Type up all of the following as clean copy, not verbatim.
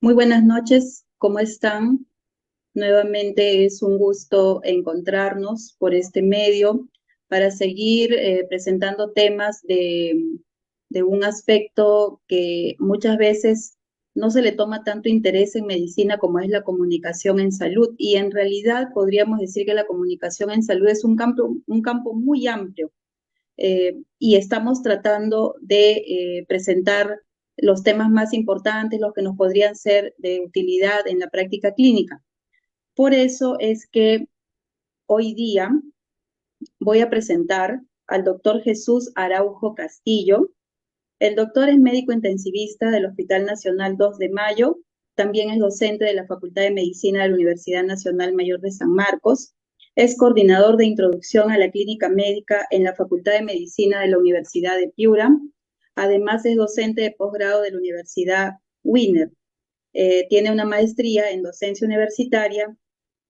Muy buenas noches, ¿cómo están? Nuevamente es un gusto encontrarnos por este medio para seguir presentando temas de un aspecto que muchas veces no se le toma tanto interés en medicina como es la comunicación en salud. Y en realidad podríamos decir que la comunicación en salud es un campo muy amplio y estamos tratando de presentar los temas más importantes, los que nos podrían ser de utilidad en la práctica clínica. Por eso es que hoy día voy a presentar al doctor Jesús Araujo Castillo. El doctor es médico intensivista del Hospital Nacional 2 de Mayo, también es docente de la Facultad de Medicina de la Universidad Nacional Mayor de San Marcos, es coordinador de introducción a la clínica médica en la Facultad de Medicina de la Universidad de Piura, además es docente de posgrado de la Universidad Wiener. Tiene una maestría en docencia universitaria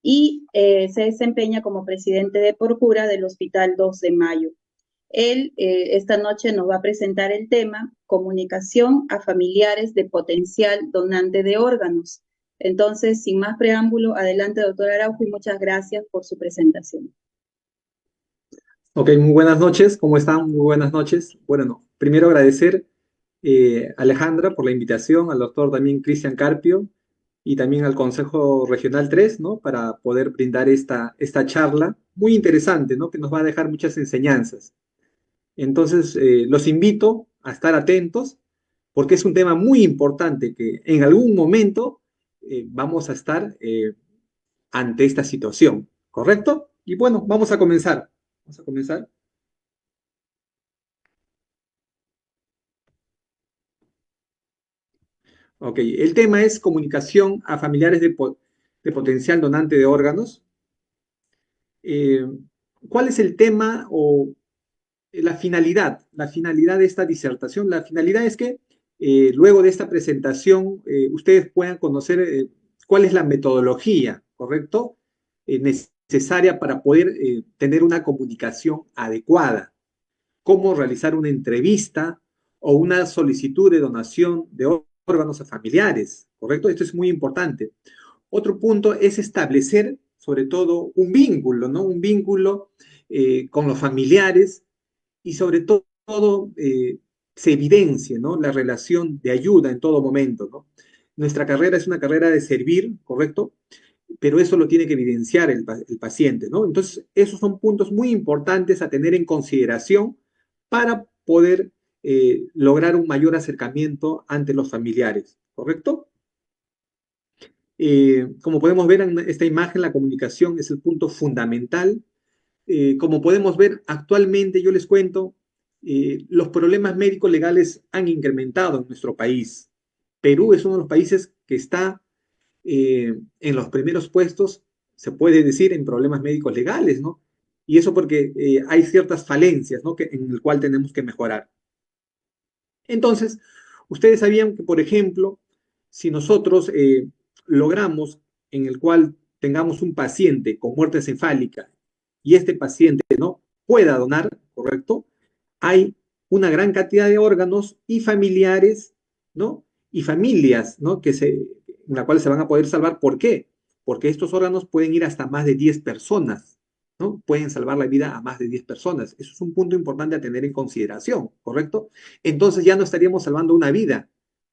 y se desempeña como presidente de Procura del Hospital 2 de Mayo. Él esta noche nos va a presentar el tema comunicación a familiares de potencial donante de órganos. Entonces, sin más preámbulo, adelante, doctor Araujo, y muchas gracias por su presentación. Ok, muy buenas noches, ¿cómo están? Muy buenas noches. Bueno, no, primero agradecer a Alejandra por la invitación, al doctor también Cristian Carpio y también al Consejo Regional 3, ¿no? Para poder brindar esta charla muy interesante, ¿no? Que nos va a dejar muchas enseñanzas. Entonces, los invito a estar atentos porque es un tema muy importante que en algún momento vamos a estar ante esta situación, ¿correcto? Y bueno, vamos a comenzar. Vamos a comenzar. Ok, el tema es comunicación a familiares de potencial donante de órganos. Eh, ¿Cuál es el tema o la finalidad? La finalidad de esta disertación. La finalidad es que luego de esta presentación ustedes puedan conocer cuál es la metodología, ¿correcto? Necesaria para poder tener una comunicación adecuada. Cómo realizar una entrevista o una solicitud de donación de órganos a familiares, ¿correcto? Esto es muy importante. Otro punto es establecer, sobre todo, un vínculo, ¿no? Un vínculo con los familiares y sobre todo se evidencia, ¿no? La relación de ayuda en todo momento, ¿no? Nuestra carrera es una carrera de servir, ¿correcto? Pero eso lo tiene que evidenciar el paciente, ¿no? Entonces, esos son puntos muy importantes a tener en consideración para poder lograr un mayor acercamiento ante los familiares, ¿correcto? Como podemos ver en esta imagen, la comunicación es el punto fundamental. Como podemos ver actualmente, yo les cuento, los problemas médicos legales han incrementado en nuestro país. Perú es uno de los países que está en los primeros puestos, se puede decir, en problemas médicos legales, ¿no? Y eso porque hay ciertas falencias, ¿no? En el cual tenemos que mejorar. Entonces, ustedes sabían que, por ejemplo, si nosotros logramos en el cual tengamos un paciente con muerte encefálica y este paciente no pueda donar, ¿correcto? Hay una gran cantidad de órganos y familiares, ¿no? Y familias, ¿no? En la cual se van a poder salvar. ¿Por qué? Porque estos órganos pueden ir hasta más de 10 personas, ¿no? Pueden salvar la vida a más de 10 personas. Eso es un punto importante a tener en consideración, ¿correcto? Entonces ya no estaríamos salvando una vida,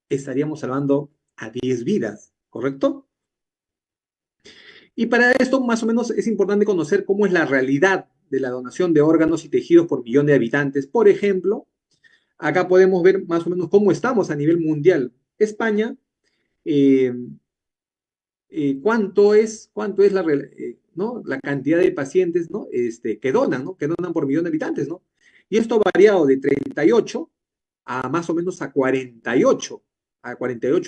estaríamos salvando a 10 vidas, ¿correcto? Y para esto, más o menos, es importante conocer cómo es la realidad de la donación de órganos y tejidos por millón de habitantes. Por ejemplo, acá podemos ver más o menos cómo estamos a nivel mundial. España, eh, cuánto es ¿no? La cantidad de pacientes, ¿no? Que donan, ¿no? Que donan por millón de habitantes, ¿no? Y esto ha variado de 38 a más o menos a 48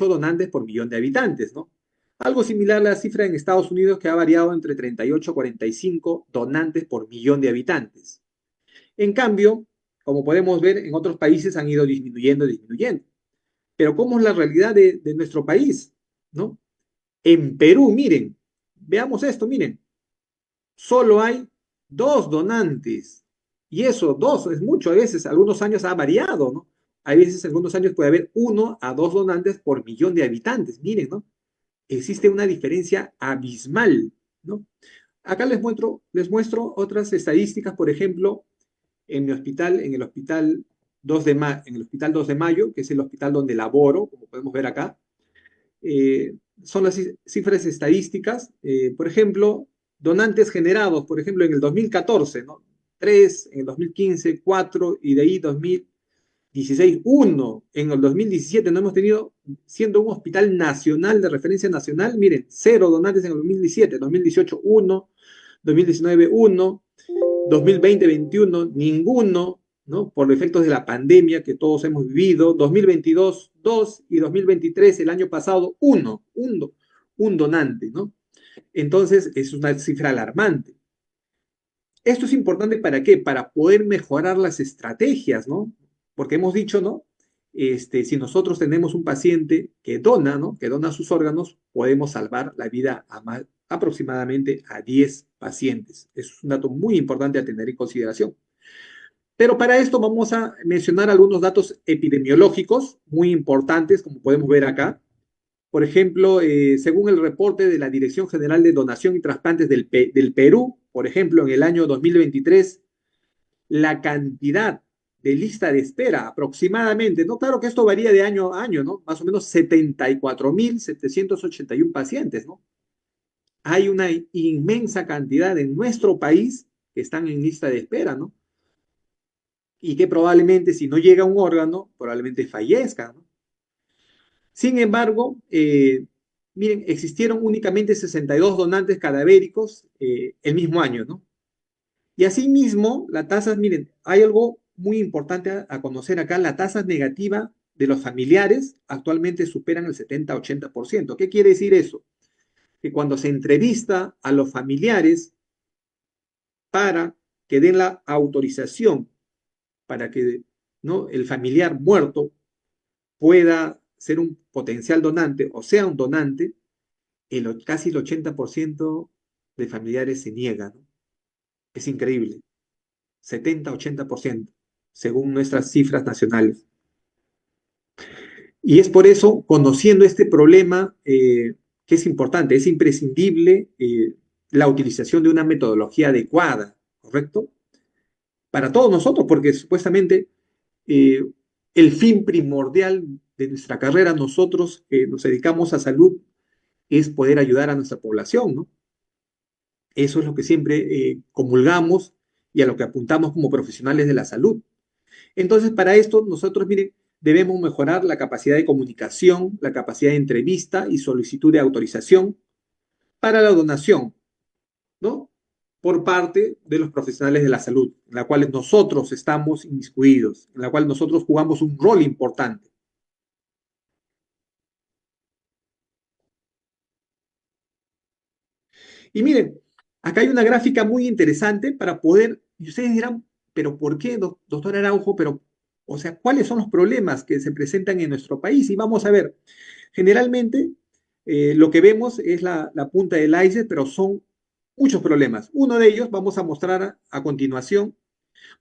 donantes por millón de habitantes, ¿no? Algo similar a la cifra en Estados Unidos que ha variado entre 38 a 45 donantes por millón de habitantes. En cambio, como podemos ver, en otros países han ido disminuyendo. Pero ¿cómo es la realidad de nuestro país? ¿No? En Perú, miren, veamos esto, miren, solo hay dos donantes. Y eso, dos, es mucho, a veces, algunos años ha variado, ¿no? Hay veces, en algunos años, puede haber 1 a 2 donantes por millón de habitantes. Miren, ¿no? Existe una diferencia abismal, ¿no? Acá les muestro otras estadísticas, por ejemplo, en mi hospital, en el hospital 2 de Mayo, que es el hospital donde laboro, como podemos ver acá. Son las cifras estadísticas. Por ejemplo, donantes generados, por ejemplo, en el 2014, ¿no? 3, en el 2015, 4, y de ahí 2016, 1. En el 2017 no hemos tenido, siendo un hospital nacional de referencia nacional, miren, 0 donantes en el 2017, 2018, 1, 2019, 1, 2020, 21, ninguno, ¿no? Por efectos de la pandemia que todos hemos vivido. 2022, 2, y 2023, el año pasado, 1, un donante, ¿no? Entonces, es una cifra alarmante. Esto es importante ¿para qué? Para poder mejorar las estrategias, ¿no? Porque hemos dicho, ¿no? Si nosotros tenemos un paciente que dona, ¿no? Que dona sus órganos, podemos salvar la vida aproximadamente a 10 pacientes. Eso es un dato muy importante a tener en consideración. Pero para esto vamos a mencionar algunos datos epidemiológicos muy importantes, como podemos ver acá. Por ejemplo, según el reporte de la Dirección General de Donación y Trasplantes del Perú, por ejemplo, en el año 2023, la cantidad de lista de espera aproximadamente, ¿no? Claro que esto varía de año a año, ¿no? Más o menos 74.781 pacientes, ¿no? Hay una inmensa cantidad en nuestro país que están en lista de espera, ¿no? Y que probablemente si no llega un órgano, probablemente fallezca, ¿no? Sin embargo, miren, existieron únicamente 62 donantes cadavéricos el mismo año, ¿no? Y asimismo, la tasa, miren, hay algo muy importante a conocer acá, la tasa negativa de los familiares actualmente superan el 70-80%. ¿Qué quiere decir eso? Que cuando se entrevista a los familiares para que den la autorización para que, ¿no?, el familiar muerto pueda ser un potencial donante o sea un donante, casi el 80% de familiares se niegan, ¿no? Es increíble, 70-80%, según nuestras cifras nacionales. Y es por eso, conociendo este problema, que es importante, es imprescindible la utilización de una metodología adecuada, ¿correcto? Para todos nosotros, porque supuestamente eh, el fin primordial de nuestra carrera, nosotros que nos dedicamos a salud, es poder ayudar a nuestra población, ¿no? Eso es lo que siempre comulgamos y a lo que apuntamos como profesionales de la salud. Entonces, para esto, nosotros, miren, debemos mejorar la capacidad de comunicación, la capacidad de entrevista y solicitud de autorización para la donación, ¿no? Por parte de los profesionales de la salud, en la cual nosotros estamos inmiscuidos, en la cual nosotros jugamos un rol importante. Y miren, acá hay una gráfica muy interesante para poder, y ustedes dirán, pero ¿por qué, doctor Araujo? Pero, o sea, ¿cuáles son los problemas que se presentan en nuestro país? Y vamos a ver, generalmente lo que vemos es la punta del iceberg, pero son muchos problemas. Uno de ellos vamos a mostrar a continuación,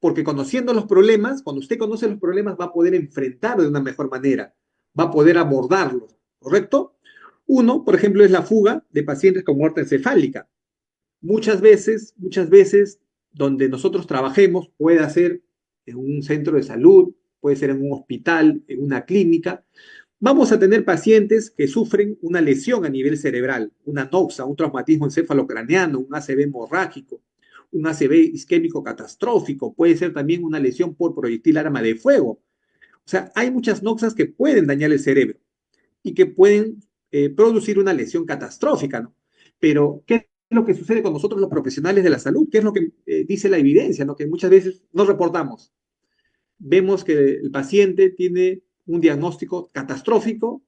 porque conociendo los problemas, cuando usted conoce los problemas, va a poder enfrentar de una mejor manera, va a poder abordarlos, ¿correcto? Uno, por ejemplo, es la fuga de pacientes con muerte encefálica. Muchas veces, donde nosotros trabajemos, puede ser en un centro de salud, puede ser en un hospital, en una clínica, vamos a tener pacientes que sufren una lesión a nivel cerebral, una noxa, un traumatismo encefalocraneano, un ACV hemorrágico, un ACV isquémico catastrófico, puede ser también una lesión por proyectil arma de fuego. O sea, hay muchas noxas que pueden dañar el cerebro y que pueden producir una lesión catastrófica, ¿no? Pero, ¿qué es lo que sucede con nosotros los profesionales de la salud? ¿Qué es lo que dice la evidencia, ¿no? Que muchas veces no reportamos. Vemos que el paciente tiene un diagnóstico catastrófico,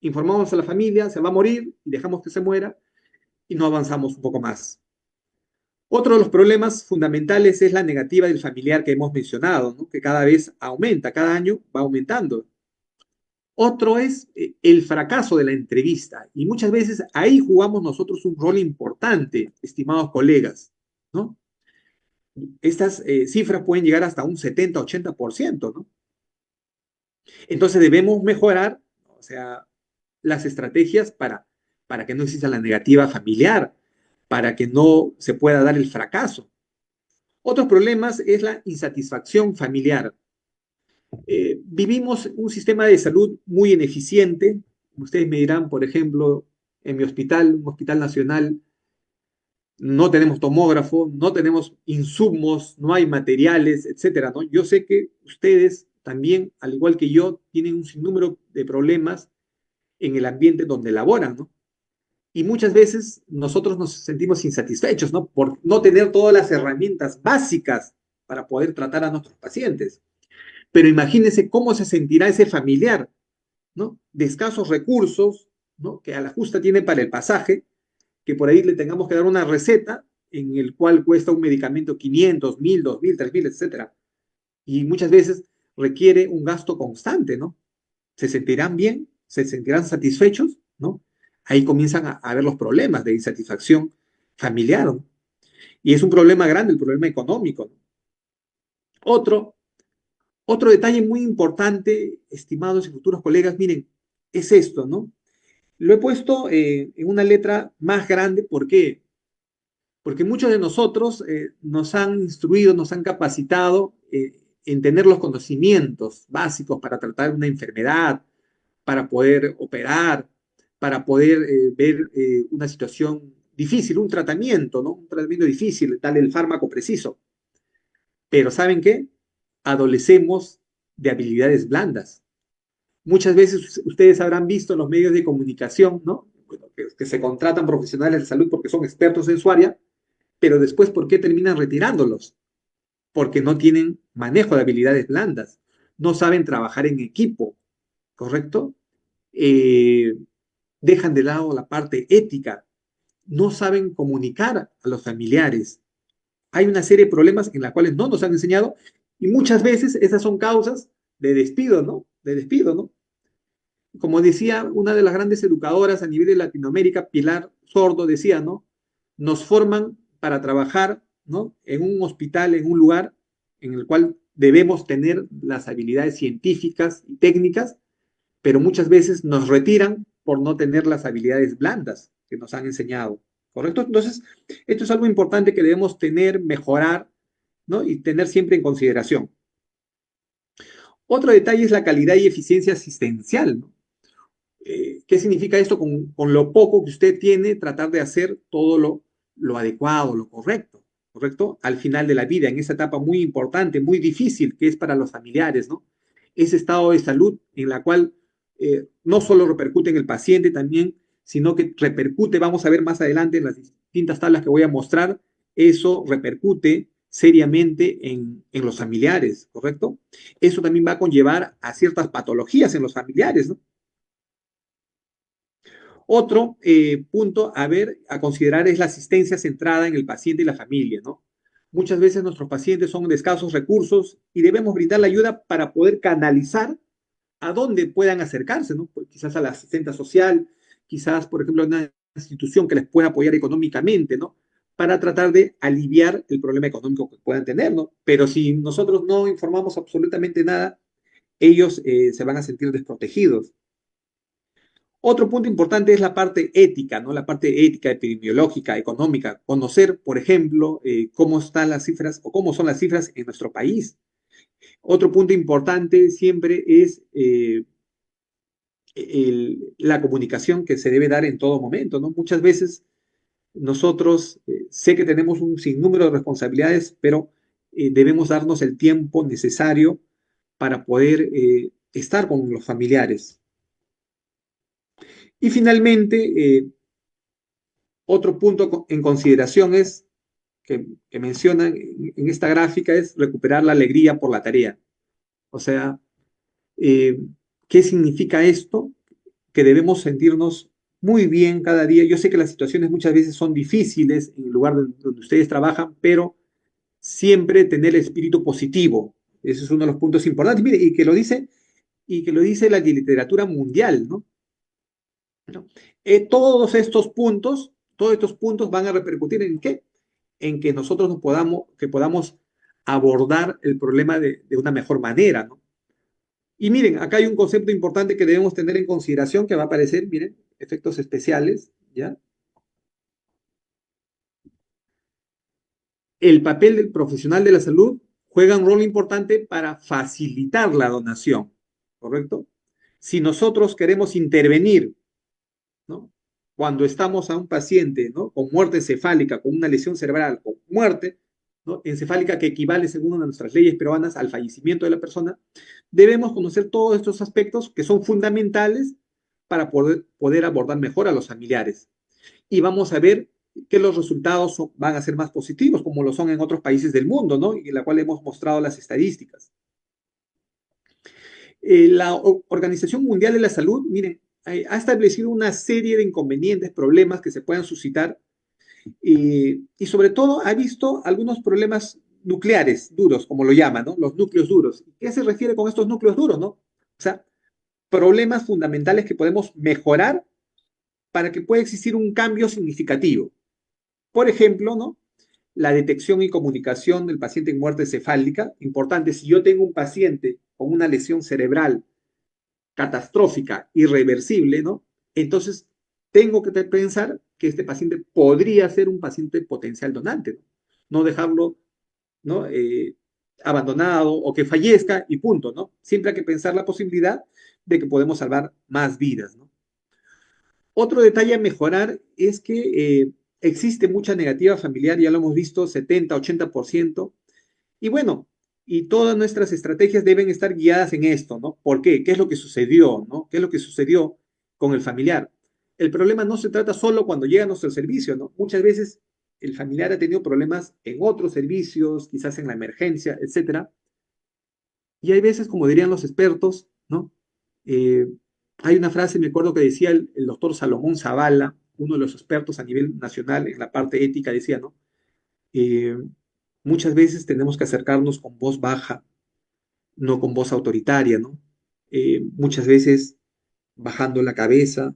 informamos a la familia, se va a morir y dejamos que se muera y no avanzamos un poco más. Otro de los problemas fundamentales es la negativa del familiar que hemos mencionado, ¿no? Que cada vez aumenta, cada año va aumentando. Otro es el fracaso de la entrevista y muchas veces ahí jugamos nosotros un rol importante, estimados colegas, ¿no? Estas cifras pueden llegar hasta un 70-80%, ¿no? Entonces debemos mejorar, o sea, las estrategias para que no exista la negativa familiar, para que no se pueda dar el fracaso. Otros problemas es la insatisfacción familiar. Vivimos un sistema de salud muy ineficiente. Ustedes me dirán, por ejemplo, en mi hospital, un hospital nacional, no tenemos tomógrafo, no tenemos insumos, no hay materiales, etcétera, ¿no? Yo sé que ustedes también, al igual que yo, tienen un sinnúmero de problemas en el ambiente donde laboran, ¿no? Y muchas veces nosotros nos sentimos insatisfechos, ¿no? Por no tener todas las herramientas básicas para poder tratar a nuestros pacientes. Pero imagínense cómo se sentirá ese familiar, ¿no? De escasos recursos, ¿no? Que a la justa tiene para el pasaje, que por ahí le tengamos que dar una receta en el cual cuesta un medicamento 500, 1000, 2000, 3000, etcétera. Y muchas veces requiere un gasto constante, ¿no? ¿Se sentirán bien? ¿Se sentirán satisfechos? ¿No? Ahí comienzan a ver los problemas de insatisfacción familiar, ¿no? Y es un problema grande, el problema económico, ¿no? Otro, otro detalle muy importante, estimados y futuros colegas, miren, es esto, ¿no? Lo he puesto en una letra más grande, ¿por qué? Porque muchos de nosotros nos han instruido, nos han capacitado en tener los conocimientos básicos para tratar una enfermedad, para poder operar, para poder ver una situación difícil, un tratamiento, ¿no? Un tratamiento difícil, darle el fármaco preciso. Pero ¿saben qué? Adolecemos de habilidades blandas. Muchas veces ustedes habrán visto en los medios de comunicación, ¿no? Bueno, que se contratan profesionales de salud porque son expertos en su área, pero después, ¿por qué terminan retirándolos? Porque no tienen manejo de habilidades blandas, no saben trabajar en equipo, ¿correcto? Eh, Dejan de lado la parte ética, no saben comunicar a los familiares. Hay una serie de problemas en las cuales no nos han enseñado y muchas veces esas son causas de despido, ¿no? De despido, ¿no? Como decía una de las grandes educadoras a nivel de Latinoamérica, Pilar Sordo, decía, ¿no? Nos forman para trabajar, ¿no? En un hospital, en un lugar en el cual debemos tener las habilidades científicas y técnicas, pero muchas veces nos retiran por no tener las habilidades blandas que nos han enseñado, ¿correcto? Entonces, esto es algo importante que debemos tener, mejorar, ¿no? Y tener siempre en consideración. Otro detalle es la calidad y eficiencia asistencial, ¿no? ¿Qué significa esto? Con lo poco que usted tiene, tratar de hacer todo lo adecuado, lo correcto, ¿correcto? Al final de la vida, en esa etapa muy importante, muy difícil que es para los familiares, ¿no? Ese estado de salud en la cual no solo repercute en el paciente también, sino que repercute, vamos a ver más adelante en las distintas tablas que voy a mostrar, eso repercute seriamente en los familiares, ¿correcto? Eso también va a conllevar a ciertas patologías en los familiares, ¿no? Otro punto a ver, a considerar es la asistencia centrada en el paciente y la familia, ¿no? Muchas veces nuestros pacientes son de escasos recursos y debemos brindar la ayuda para poder canalizar a dónde puedan acercarse, ¿no? Pues quizás a la asistenta social, quizás, por ejemplo, a una institución que les pueda apoyar económicamente, ¿no? Para tratar de aliviar el problema económico que puedan tener, ¿no? Pero si nosotros no informamos absolutamente nada, ellos se van a sentir desprotegidos. Otro punto importante es la parte ética, ¿no? La parte ética, epidemiológica, económica. Conocer, por ejemplo, cómo están las cifras o cómo son las cifras en nuestro país. Otro punto importante siempre es la comunicación que se debe dar en todo momento, ¿no? Muchas veces nosotros sé que tenemos un sinnúmero de responsabilidades, pero debemos darnos el tiempo necesario para poder estar con los familiares. Y finalmente, otro punto en consideración es que mencionan en esta gráfica es recuperar la alegría por la tarea. O sea, eh, ¿qué significa esto? Que debemos sentirnos muy bien cada día. Yo sé que las situaciones muchas veces son difíciles en el lugar donde ustedes trabajan, pero siempre tener el espíritu positivo. Ese es uno de los puntos importantes. Mire, y que lo dice la literatura mundial, ¿no? ¿No? Todos estos puntos van a repercutir en qué? En que nosotros que podamos abordar el problema de una mejor manera, ¿no? Y miren, acá hay un concepto importante que debemos tener en consideración que va a aparecer, miren, efectos especiales, ¿ya? El papel del profesional de la salud juega un rol importante para facilitar la donación, ¿correcto? Si nosotros queremos intervenir, ¿no? Cuando estamos a un paciente, ¿no? Con muerte encefálica, con una lesión cerebral, con muerte, ¿no? Encefálica que equivale, según nuestras leyes peruanas, al fallecimiento de la persona, debemos conocer todos estos aspectos que son fundamentales para poder abordar mejor a los familiares. Y vamos a ver que los resultados van a ser más positivos, como lo son en otros países del mundo, ¿no? Y en la cual hemos mostrado las estadísticas. La Organización Mundial de la Salud, miren, ha establecido una serie de inconvenientes, problemas que se puedan suscitar y sobre todo ha visto algunos problemas nucleares duros, como lo llaman, ¿no? Los núcleos duros. ¿Qué se refiere con estos núcleos duros, no? O sea, problemas fundamentales que podemos mejorar para que pueda existir un cambio significativo. Por ejemplo, ¿no? La detección y comunicación del paciente en muerte cefálica. Importante, si yo tengo un paciente con una lesión cerebral catastrófica, irreversible, ¿no? Entonces, tengo que pensar que este paciente podría ser un paciente potencial donante, ¿no? No dejarlo, ¿no? Abandonado o que fallezca y punto, ¿no? Siempre hay que pensar la posibilidad de que podemos salvar más vidas, ¿no? Otro detalle a mejorar es que existe mucha negativa familiar, ya lo hemos visto, 70-80%, y bueno, y todas nuestras estrategias deben estar guiadas en esto, ¿no? ¿Por qué? ¿Qué es lo que sucedió, ¿no? ¿Qué es lo que sucedió con el familiar? El problema no se trata solo cuando llega a nuestro servicio, ¿no? Muchas veces el familiar ha tenido problemas en otros servicios, quizás en la emergencia, etcétera, y hay veces, como dirían los expertos, ¿no? Eh, Hay una frase, me acuerdo que decía el doctor Salomón Zavala, uno de los expertos a nivel nacional en la parte ética, decía, ¿no? Eh, Muchas veces tenemos que acercarnos con voz baja, no con voz autoritaria, ¿no? Muchas veces bajando la cabeza,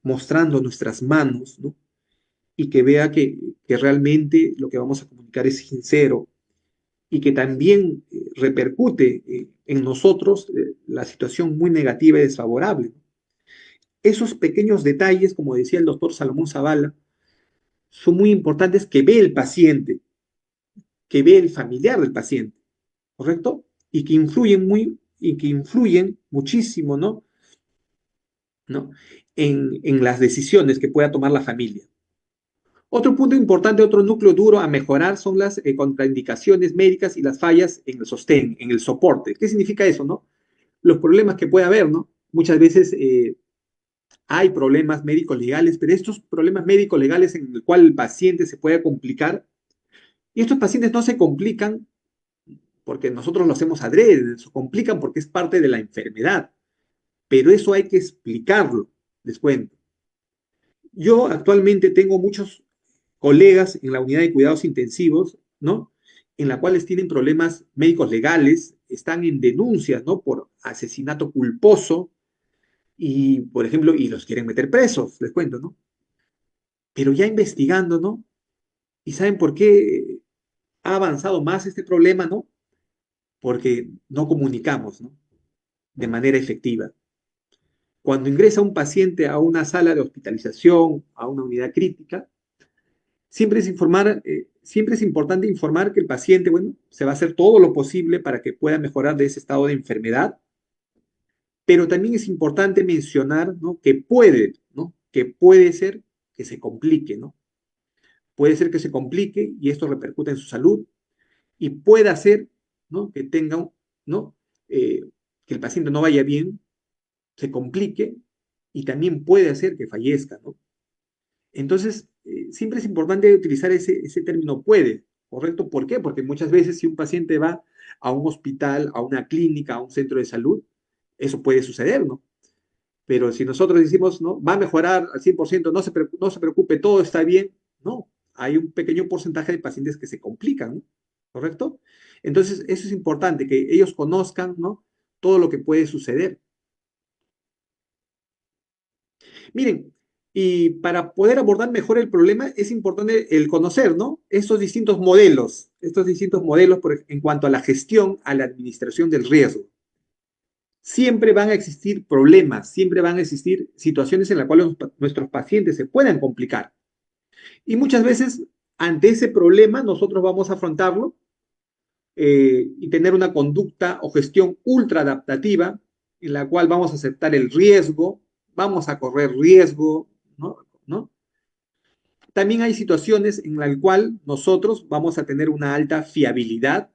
mostrando nuestras manos, ¿no? Y que vea que realmente lo que vamos a comunicar es sincero, y que también repercute en nosotros la situación muy negativa y desfavorable. Esos pequeños detalles, como decía el doctor Salomón Zavala, son muy importantes que ve el paciente, que ve el familiar del paciente, ¿correcto? Y que influyen muchísimo, ¿no? ¿No? En las decisiones que pueda tomar la familia. Otro punto importante, otro núcleo duro a mejorar son las contraindicaciones médicas y las fallas en el sostén, en el soporte. ¿Qué significa eso, no? Los problemas que puede haber, ¿no? Muchas veces hay problemas médicos legales, pero estos problemas médicos legales en el cual el paciente se puede complicar, y estos pacientes no se complican porque nosotros lo hacemos adrede, se complican porque es parte de la enfermedad, pero eso hay que explicarlo, les cuento. Yo actualmente tengo muchos colegas en la unidad de cuidados intensivos, ¿no? En la cuales tienen problemas médicos legales, están en denuncias, ¿no? Por asesinato culposo y, por ejemplo, y los quieren meter presos, les cuento, ¿no? Pero ya investigando, ¿no? ¿Y saben por qué ha avanzado más este problema, ¿no? Porque no comunicamos, ¿no? De manera efectiva. Cuando ingresa un paciente a una sala de hospitalización, a una unidad crítica, siempre es importante informar que el paciente, bueno, se va a hacer todo lo posible para que pueda mejorar de ese estado de enfermedad, pero también es importante mencionar, ¿no? Que puede, ¿no? Que puede ser que se complique, ¿no? Puede ser que se complique y esto repercute en su salud y puede hacer, ¿no? Que tenga, ¿no? Que el paciente no vaya bien, se complique y también puede hacer que fallezca, ¿no? Entonces, siempre es importante utilizar ese término puede, ¿correcto? ¿Por qué? Porque muchas veces si un paciente va a un hospital, a una clínica, a un centro de salud, eso puede suceder, ¿no? Pero si nosotros decimos, ¿no? Va a mejorar al 100%, no se preocupe, todo está bien, no. Hay un pequeño porcentaje de pacientes que se complican, ¿no? ¿Correcto? Entonces, eso es importante, que ellos conozcan, ¿no? Todo lo que puede suceder. Miren, y para poder abordar mejor el problema es importante el conocer, ¿no? Estos distintos modelos en cuanto a la gestión, a la administración del riesgo. siempre van a existir problemas, siempre van a existir situaciones en las cuales nuestros pacientes se puedan complicar. Y muchas veces, ante ese problema, nosotros vamos a afrontarlo y tener una conducta o gestión ultra adaptativa en la cual vamos a aceptar el riesgo, vamos a correr riesgo, ¿no? ¿No? También hay situaciones en las cuales nosotros vamos a tener una alta fiabilidad,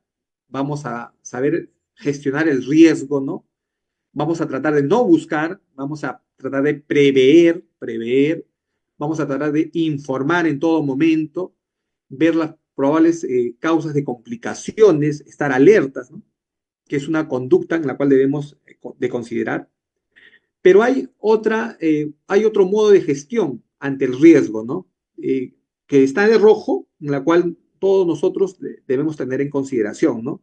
vamos a saber gestionar el riesgo, ¿no? Vamos a tratar de no buscar, vamos a tratar de prever, vamos a tratar de informar en todo momento, ver las probables causas de complicaciones, estar alertas, ¿no? Que es una conducta en la cual debemos de considerar. Pero hay otro modo de gestión ante el riesgo, ¿no? Que está de rojo, en la cual todos nosotros debemos tener en consideración, ¿no?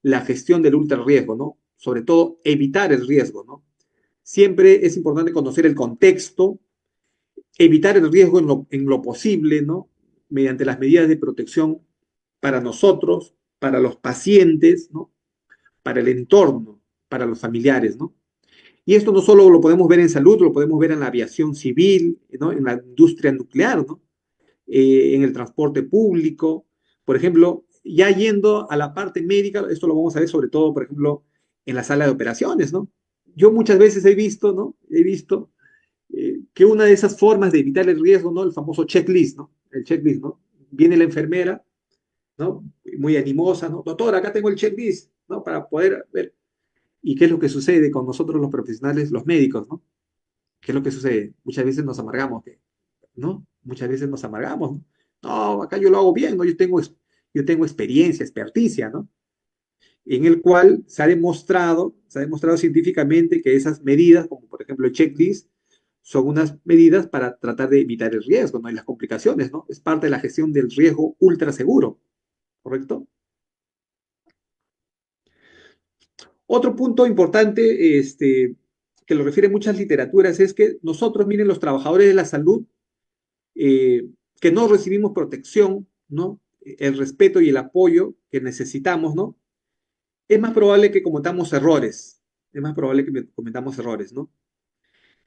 La gestión del ultra riesgo, ¿no? Sobre todo evitar el riesgo, ¿no? Siempre es importante conocer el contexto, evitar el riesgo en lo posible, ¿no? Mediante las medidas de protección para nosotros, para los pacientes, ¿no? Para el entorno, para los familiares, ¿no? Y esto no solo lo podemos ver en salud, lo podemos ver en la aviación civil, ¿no? En la industria nuclear, ¿no? En el transporte público, por ejemplo, ya yendo a la parte médica, esto lo vamos a ver sobre todo, por ejemplo, en la sala de operaciones, ¿no? Yo muchas veces he visto, ¿no? He visto que una de esas formas de evitar el riesgo, ¿no? El famoso checklist, ¿no? El checklist, ¿no? Viene la enfermera, ¿no? Muy animosa, ¿no? Doctor, acá tengo el checklist, ¿no? Para poder ver. ¿Y qué es lo que sucede con nosotros los profesionales, los médicos, ¿no? ¿Qué es lo que sucede? Muchas veces nos amargamos, ¿no? Muchas veces nos amargamos, ¿no? No, acá yo lo hago bien, ¿no? Yo tengo experiencia, experticia, ¿no? En el cual se ha demostrado científicamente que esas medidas, como por ejemplo el checklist, son unas medidas para tratar de evitar el riesgo, ¿no? Y las complicaciones, ¿no? Es parte de la gestión del riesgo ultra seguro, ¿correcto? Otro punto importante, que lo refieren muchas literaturas, es que nosotros, miren, los trabajadores de la salud, que no recibimos protección, ¿no? El respeto y el apoyo que necesitamos, ¿no? Es más probable que cometamos errores, es más probable que cometamos errores, ¿no?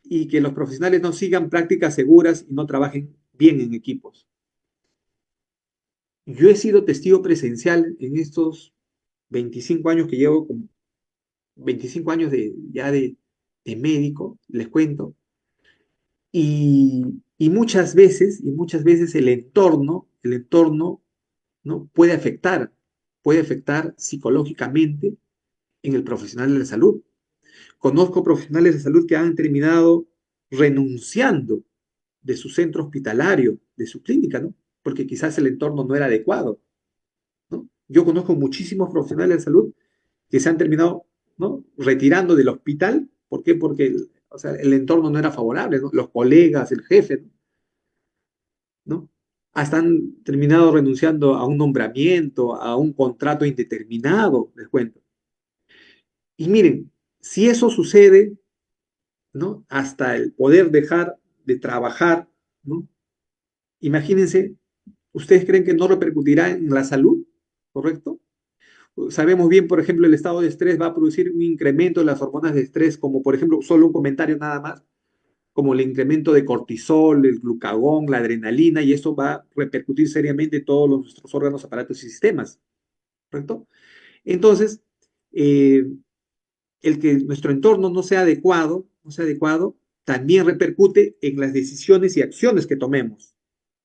Y que los profesionales no sigan prácticas seguras y no trabajen bien en equipos. Yo he sido testigo presencial en estos 25 años que llevo, 25 años de médico, les cuento, y muchas veces el entorno, ¿no? Puede afectar psicológicamente en el profesional de la salud. Conozco profesionales de salud que han terminado renunciando de su centro hospitalario, de su clínica, ¿no? Porque quizás el entorno no era adecuado, ¿no? Yo conozco muchísimos profesionales de salud que se han terminado, ¿no? Retirando del hospital. ¿Por qué? Porque o sea, el entorno no era favorable, ¿no? Los colegas, el jefe, ¿no? Hasta han terminado renunciando a un nombramiento, a un contrato indeterminado, les cuento. Y miren, si eso sucede, ¿no? Hasta el poder dejar de trabajar, ¿no? Imagínense, ¿ustedes creen que no repercutirá en la salud? ¿Correcto? Sabemos bien, por ejemplo, el estado de estrés va a producir un incremento de las hormonas de estrés, como por ejemplo, solo un comentario nada más, como el incremento de cortisol, el glucagón, la adrenalina, y eso va a repercutir seriamente en todos nuestros órganos, aparatos y sistemas, ¿correcto? Entonces, eh, el que nuestro entorno no sea adecuado, también repercute en las decisiones y acciones que tomemos,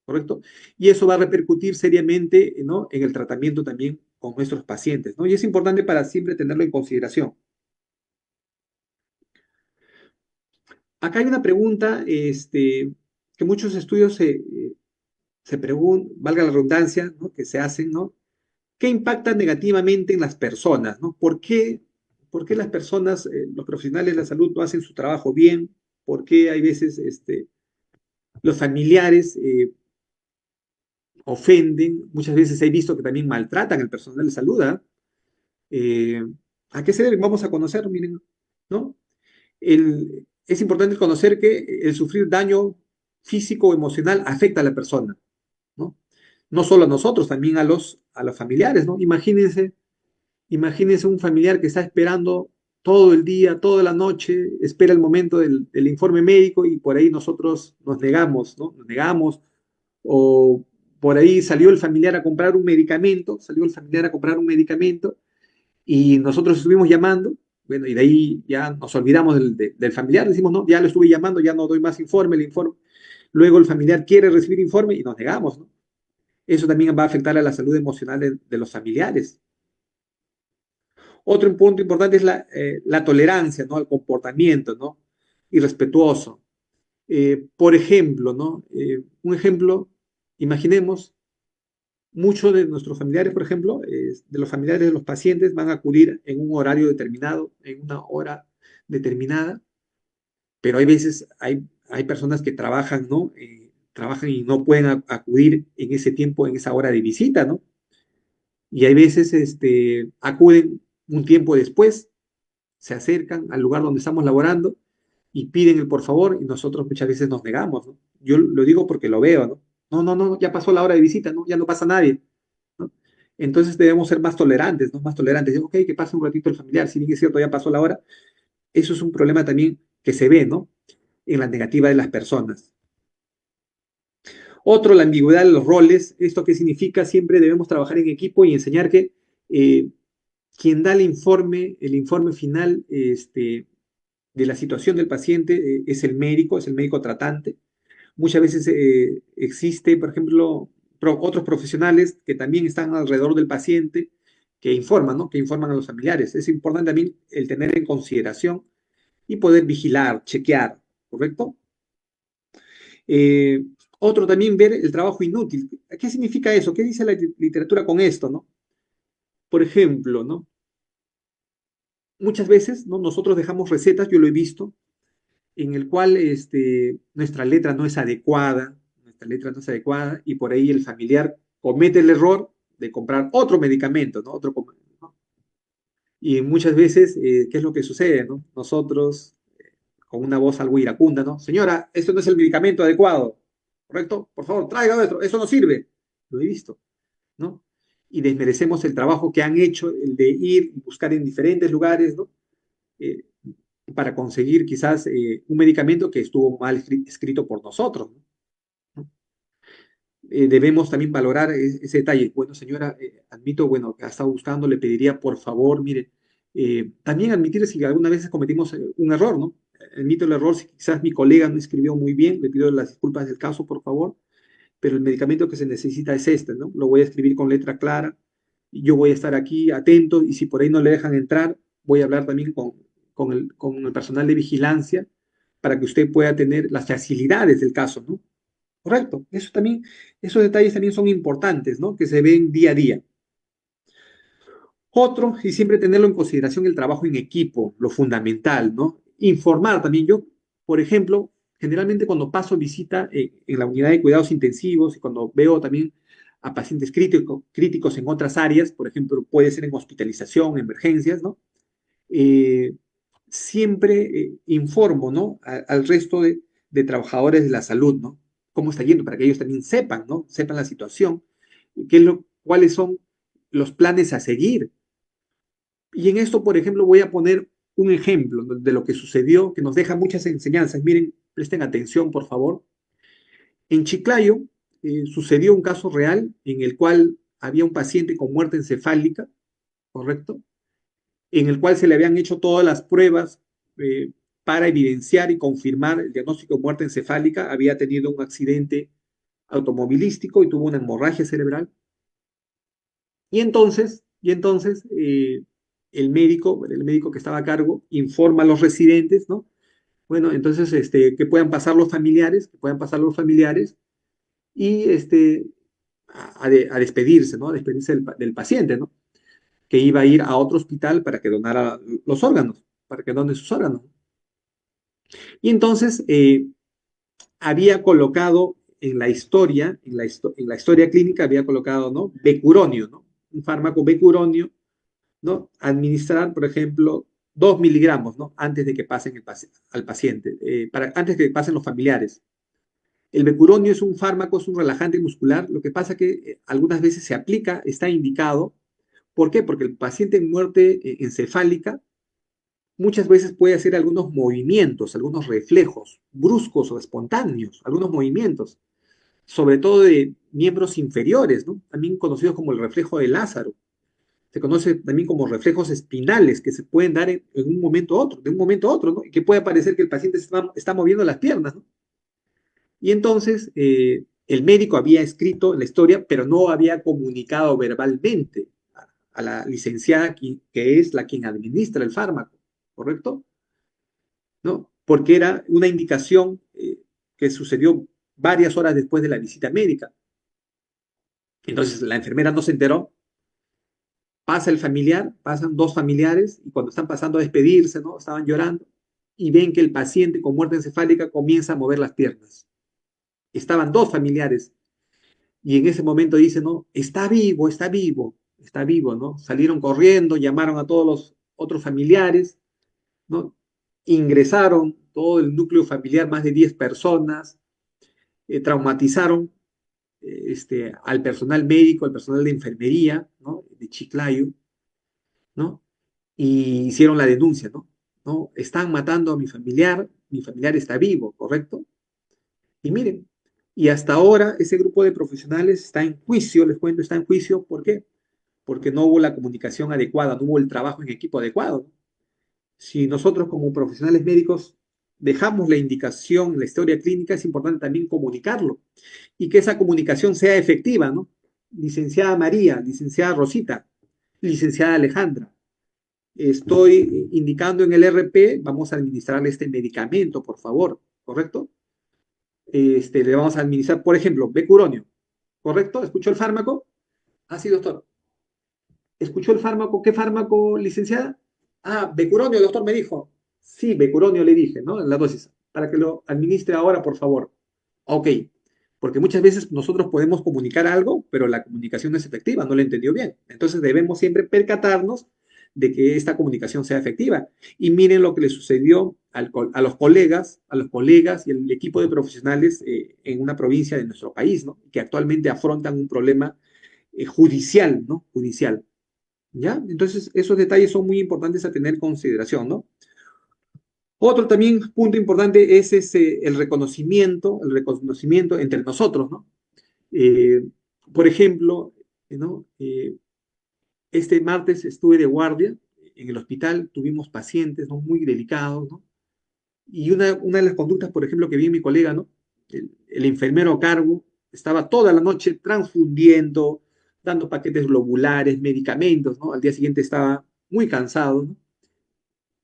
¿correcto? Y eso va a repercutir seriamente, ¿no? En el tratamiento también con nuestros pacientes, ¿no? Y es importante para siempre tenerlo en consideración. Acá hay una pregunta, que muchos estudios se preguntan, valga la redundancia, ¿no? Que se hacen, ¿no? ¿Qué impacta negativamente en las personas, ¿no? Por qué las personas, los profesionales de la salud no hacen su trabajo bien? ¿Por qué hay veces los familiares ofenden? Muchas veces he visto que también maltratan al personal de salud, ¿ah? Eh, ¿A qué se debe? Vamos a conocer, miren, ¿no? Es importante conocer que el sufrir daño físico o emocional afecta a la persona, ¿no? No solo a nosotros, también a los familiares, ¿no? Imagínense un familiar que está esperando todo el día, toda la noche, espera el momento del informe médico y por ahí nosotros nos negamos, ¿no? Nos negamos, o por ahí salió el familiar a comprar un medicamento, salió el familiar a comprar un medicamento y nosotros estuvimos llamando, bueno, y de ahí ya nos olvidamos del familiar, decimos, no, ya lo estuve llamando, ya no doy más informe, el informe. Luego el familiar quiere recibir informe y nos negamos, ¿no? Eso también va a afectar a la salud emocional de los familiares. Otro punto importante es la tolerancia, ¿no? Al comportamiento, ¿no? Irrespetuoso. Por ejemplo, ¿no? Un ejemplo, imaginemos, muchos de nuestros familiares, por ejemplo, de los familiares de los pacientes van a acudir en un horario determinado, en una hora determinada, pero hay veces, hay personas que trabajan, ¿no? Trabajan y no pueden acudir en ese tiempo, en esa hora de visita, ¿no? Y hay veces acuden un tiempo después, se acercan al lugar donde estamos laborando y piden el por favor y nosotros muchas veces nos negamos, ¿no? Yo lo digo porque lo veo, ¿no? No, no, no, ya pasó la hora de visita, ¿no? Ya no pasa nadie, ¿no? Entonces debemos ser más tolerantes, ¿no? Más tolerantes. Digo, ok, que pase un ratito el familiar, si bien es cierto, ya pasó la hora. Eso es un problema también que se ve, ¿no? En la negativa de las personas. Otro, la ambigüedad de los roles. ¿Esto qué significa? Siempre debemos trabajar en equipo y enseñar que eh, quien da el informe final de la situación del paciente es el médico tratante. Muchas veces existe, por ejemplo, otros profesionales que también están alrededor del paciente que informan, ¿no? Que informan a los familiares. Es importante también el tener en consideración y poder vigilar, chequear, ¿correcto? Eh, Otro también ver el trabajo inútil. ¿Qué significa eso? ¿Qué dice la literatura con esto, no? Por ejemplo, ¿no? Muchas veces, ¿no? Nosotros dejamos recetas, yo lo he visto, en el cual nuestra letra no es adecuada, nuestra letra no es adecuada, y por ahí el familiar comete el error de comprar otro medicamento, ¿no? ¿no? Y muchas veces, ¿qué es lo que sucede, no? Nosotros, con una voz algo iracunda, ¿no? Señora, esto no es el medicamento adecuado, ¿correcto? Por favor, traiga esto, eso no sirve. Lo he visto, ¿no? Y desmerecemos el trabajo que han hecho, el de ir y buscar en diferentes lugares, ¿no? Eh, para conseguir quizás un medicamento que estuvo mal escrito por nosotros, ¿no? Debemos también valorar ese detalle. Bueno, señora, admito, bueno, que ha estado buscando, le pediría por favor, mire, también admitir si alguna vez cometimos un error, ¿no? Admito el error, si quizás mi colega no escribió muy bien, le pido las disculpas del caso, por favor, pero el medicamento que se necesita es este, ¿no? Lo voy a escribir con letra clara, y yo voy a estar aquí atento, y si por ahí no le dejan entrar, voy a hablar también con el personal de vigilancia para que usted pueda tener las facilidades del caso, ¿no? Correcto. Eso también, esos detalles también son importantes, ¿no? Que se ven día a día. Otro, y siempre tenerlo en consideración, el trabajo en equipo, lo fundamental, ¿no? Informar también. Yo, por ejemplo, generalmente cuando paso visita en la unidad de cuidados intensivos y cuando veo también a pacientes críticos en otras áreas, por ejemplo, puede ser en hospitalización, emergencias, ¿no? Eh, Siempre informo, ¿no? Al resto de trabajadores de la salud, ¿no? Cómo está yendo, para que ellos también sepan, ¿no? Sepan la situación, cuáles son los planes a seguir. Y en esto, por ejemplo, voy a poner un ejemplo de lo que sucedió, que nos deja muchas enseñanzas. Miren, presten atención, por favor. En Chiclayo sucedió un caso real en el cual había un paciente con muerte encefálica, ¿correcto? En el cual se le habían hecho todas las pruebas eh, para evidenciar y confirmar el diagnóstico de muerte encefálica. Había tenido un accidente automovilístico y tuvo una hemorragia cerebral. Y entonces el médico que estaba a cargo informa a los residentes, ¿no? Bueno, entonces que puedan pasar los familiares, y a despedirse, ¿no? A despedirse del paciente, ¿no? Que iba a ir a otro hospital para que donara los órganos, para que done sus órganos. Y entonces había colocado en la historia, en la historia clínica había colocado, ¿no? Becuronio, ¿no? Un fármaco becuronio, ¿no? Administrar, por ejemplo, 2 miligramos, ¿no? Antes de que pasen al paciente, antes de que pasen los familiares. El becuronio es un fármaco, es un relajante muscular. Lo que pasa que algunas veces se aplica, está indicado. ¿Por qué? Porque el paciente en muerte encefálica muchas veces puede hacer algunos movimientos, algunos reflejos bruscos o espontáneos, algunos movimientos, sobre todo de miembros inferiores, ¿no? También conocidos como el reflejo de Lázaro. Se conoce también como reflejos espinales que se pueden dar en un momento a otro, de un momento a otro, ¿no? Y que puede parecer que el paciente está moviendo las piernas, ¿no? Y entonces el médico había escrito la historia, pero no había comunicado verbalmente a la licenciada que es la quien administra el fármaco, ¿correcto? ¿No? Porque era una indicación que sucedió varias horas después de la visita médica. Entonces la enfermera no se enteró, pasa el familiar, pasan dos familiares y cuando están pasando a despedirse, ¿no? Estaban llorando y ven que el paciente con muerte encefálica comienza a mover las piernas. Estaban dos familiares y en ese momento dicen, ¿no? Está vivo, está vivo, está vivo, ¿no? Salieron corriendo, llamaron a todos los otros familiares, ¿no? Ingresaron todo el núcleo familiar, más de 10 personas, traumatizaron al personal médico, al personal de enfermería, ¿no? De Chiclayo, ¿no? Y hicieron la denuncia, ¿no? ¿No? Están matando a mi familiar está vivo, ¿correcto? Y miren, y hasta ahora ese grupo de profesionales está en juicio, les cuento, está en juicio, ¿por qué? Porque no hubo la comunicación adecuada, no hubo el trabajo en equipo adecuado. Si nosotros como profesionales médicos dejamos la indicación, la historia clínica, es importante también comunicarlo y que esa comunicación sea efectiva, ¿no? Licenciada María, licenciada Rosita, licenciada Alejandra, estoy indicando en el RP, vamos a administrarle este medicamento, por favor, ¿correcto? Le vamos a administrar, por ejemplo, becuronio, ¿correcto? ¿Escuchó el fármaco? Ah, sí, doctor. ¿Escuchó el fármaco? ¿Qué fármaco, licenciada? Ah, becuronio, doctor, me dijo. Sí, becuronio le dije, ¿no? En la dosis. Para que lo administre ahora, por favor. Ok. Porque muchas veces nosotros podemos comunicar algo, pero la comunicación no es efectiva, no lo entendió bien. Entonces debemos siempre percatarnos de que esta comunicación sea efectiva. Y miren lo que le sucedió a los colegas y el equipo de profesionales en una provincia de nuestro país, ¿no? Que actualmente afrontan un problema judicial, ¿no? Judicial. ¿Ya? Entonces, esos detalles son muy importantes a tener en consideración, ¿no? Otro también punto importante es el reconocimiento entre nosotros, ¿no? Eh, por ejemplo, ¿no? Este martes estuve de guardia en el hospital, tuvimos pacientes, ¿no? Muy delicados, ¿no? Y una de las conductas, por ejemplo, que vi en mi colega, ¿no? El enfermero a cargo estaba toda la noche transfundiendo, dando paquetes globulares, medicamentos, ¿no? Al día siguiente estaba muy cansado, ¿no?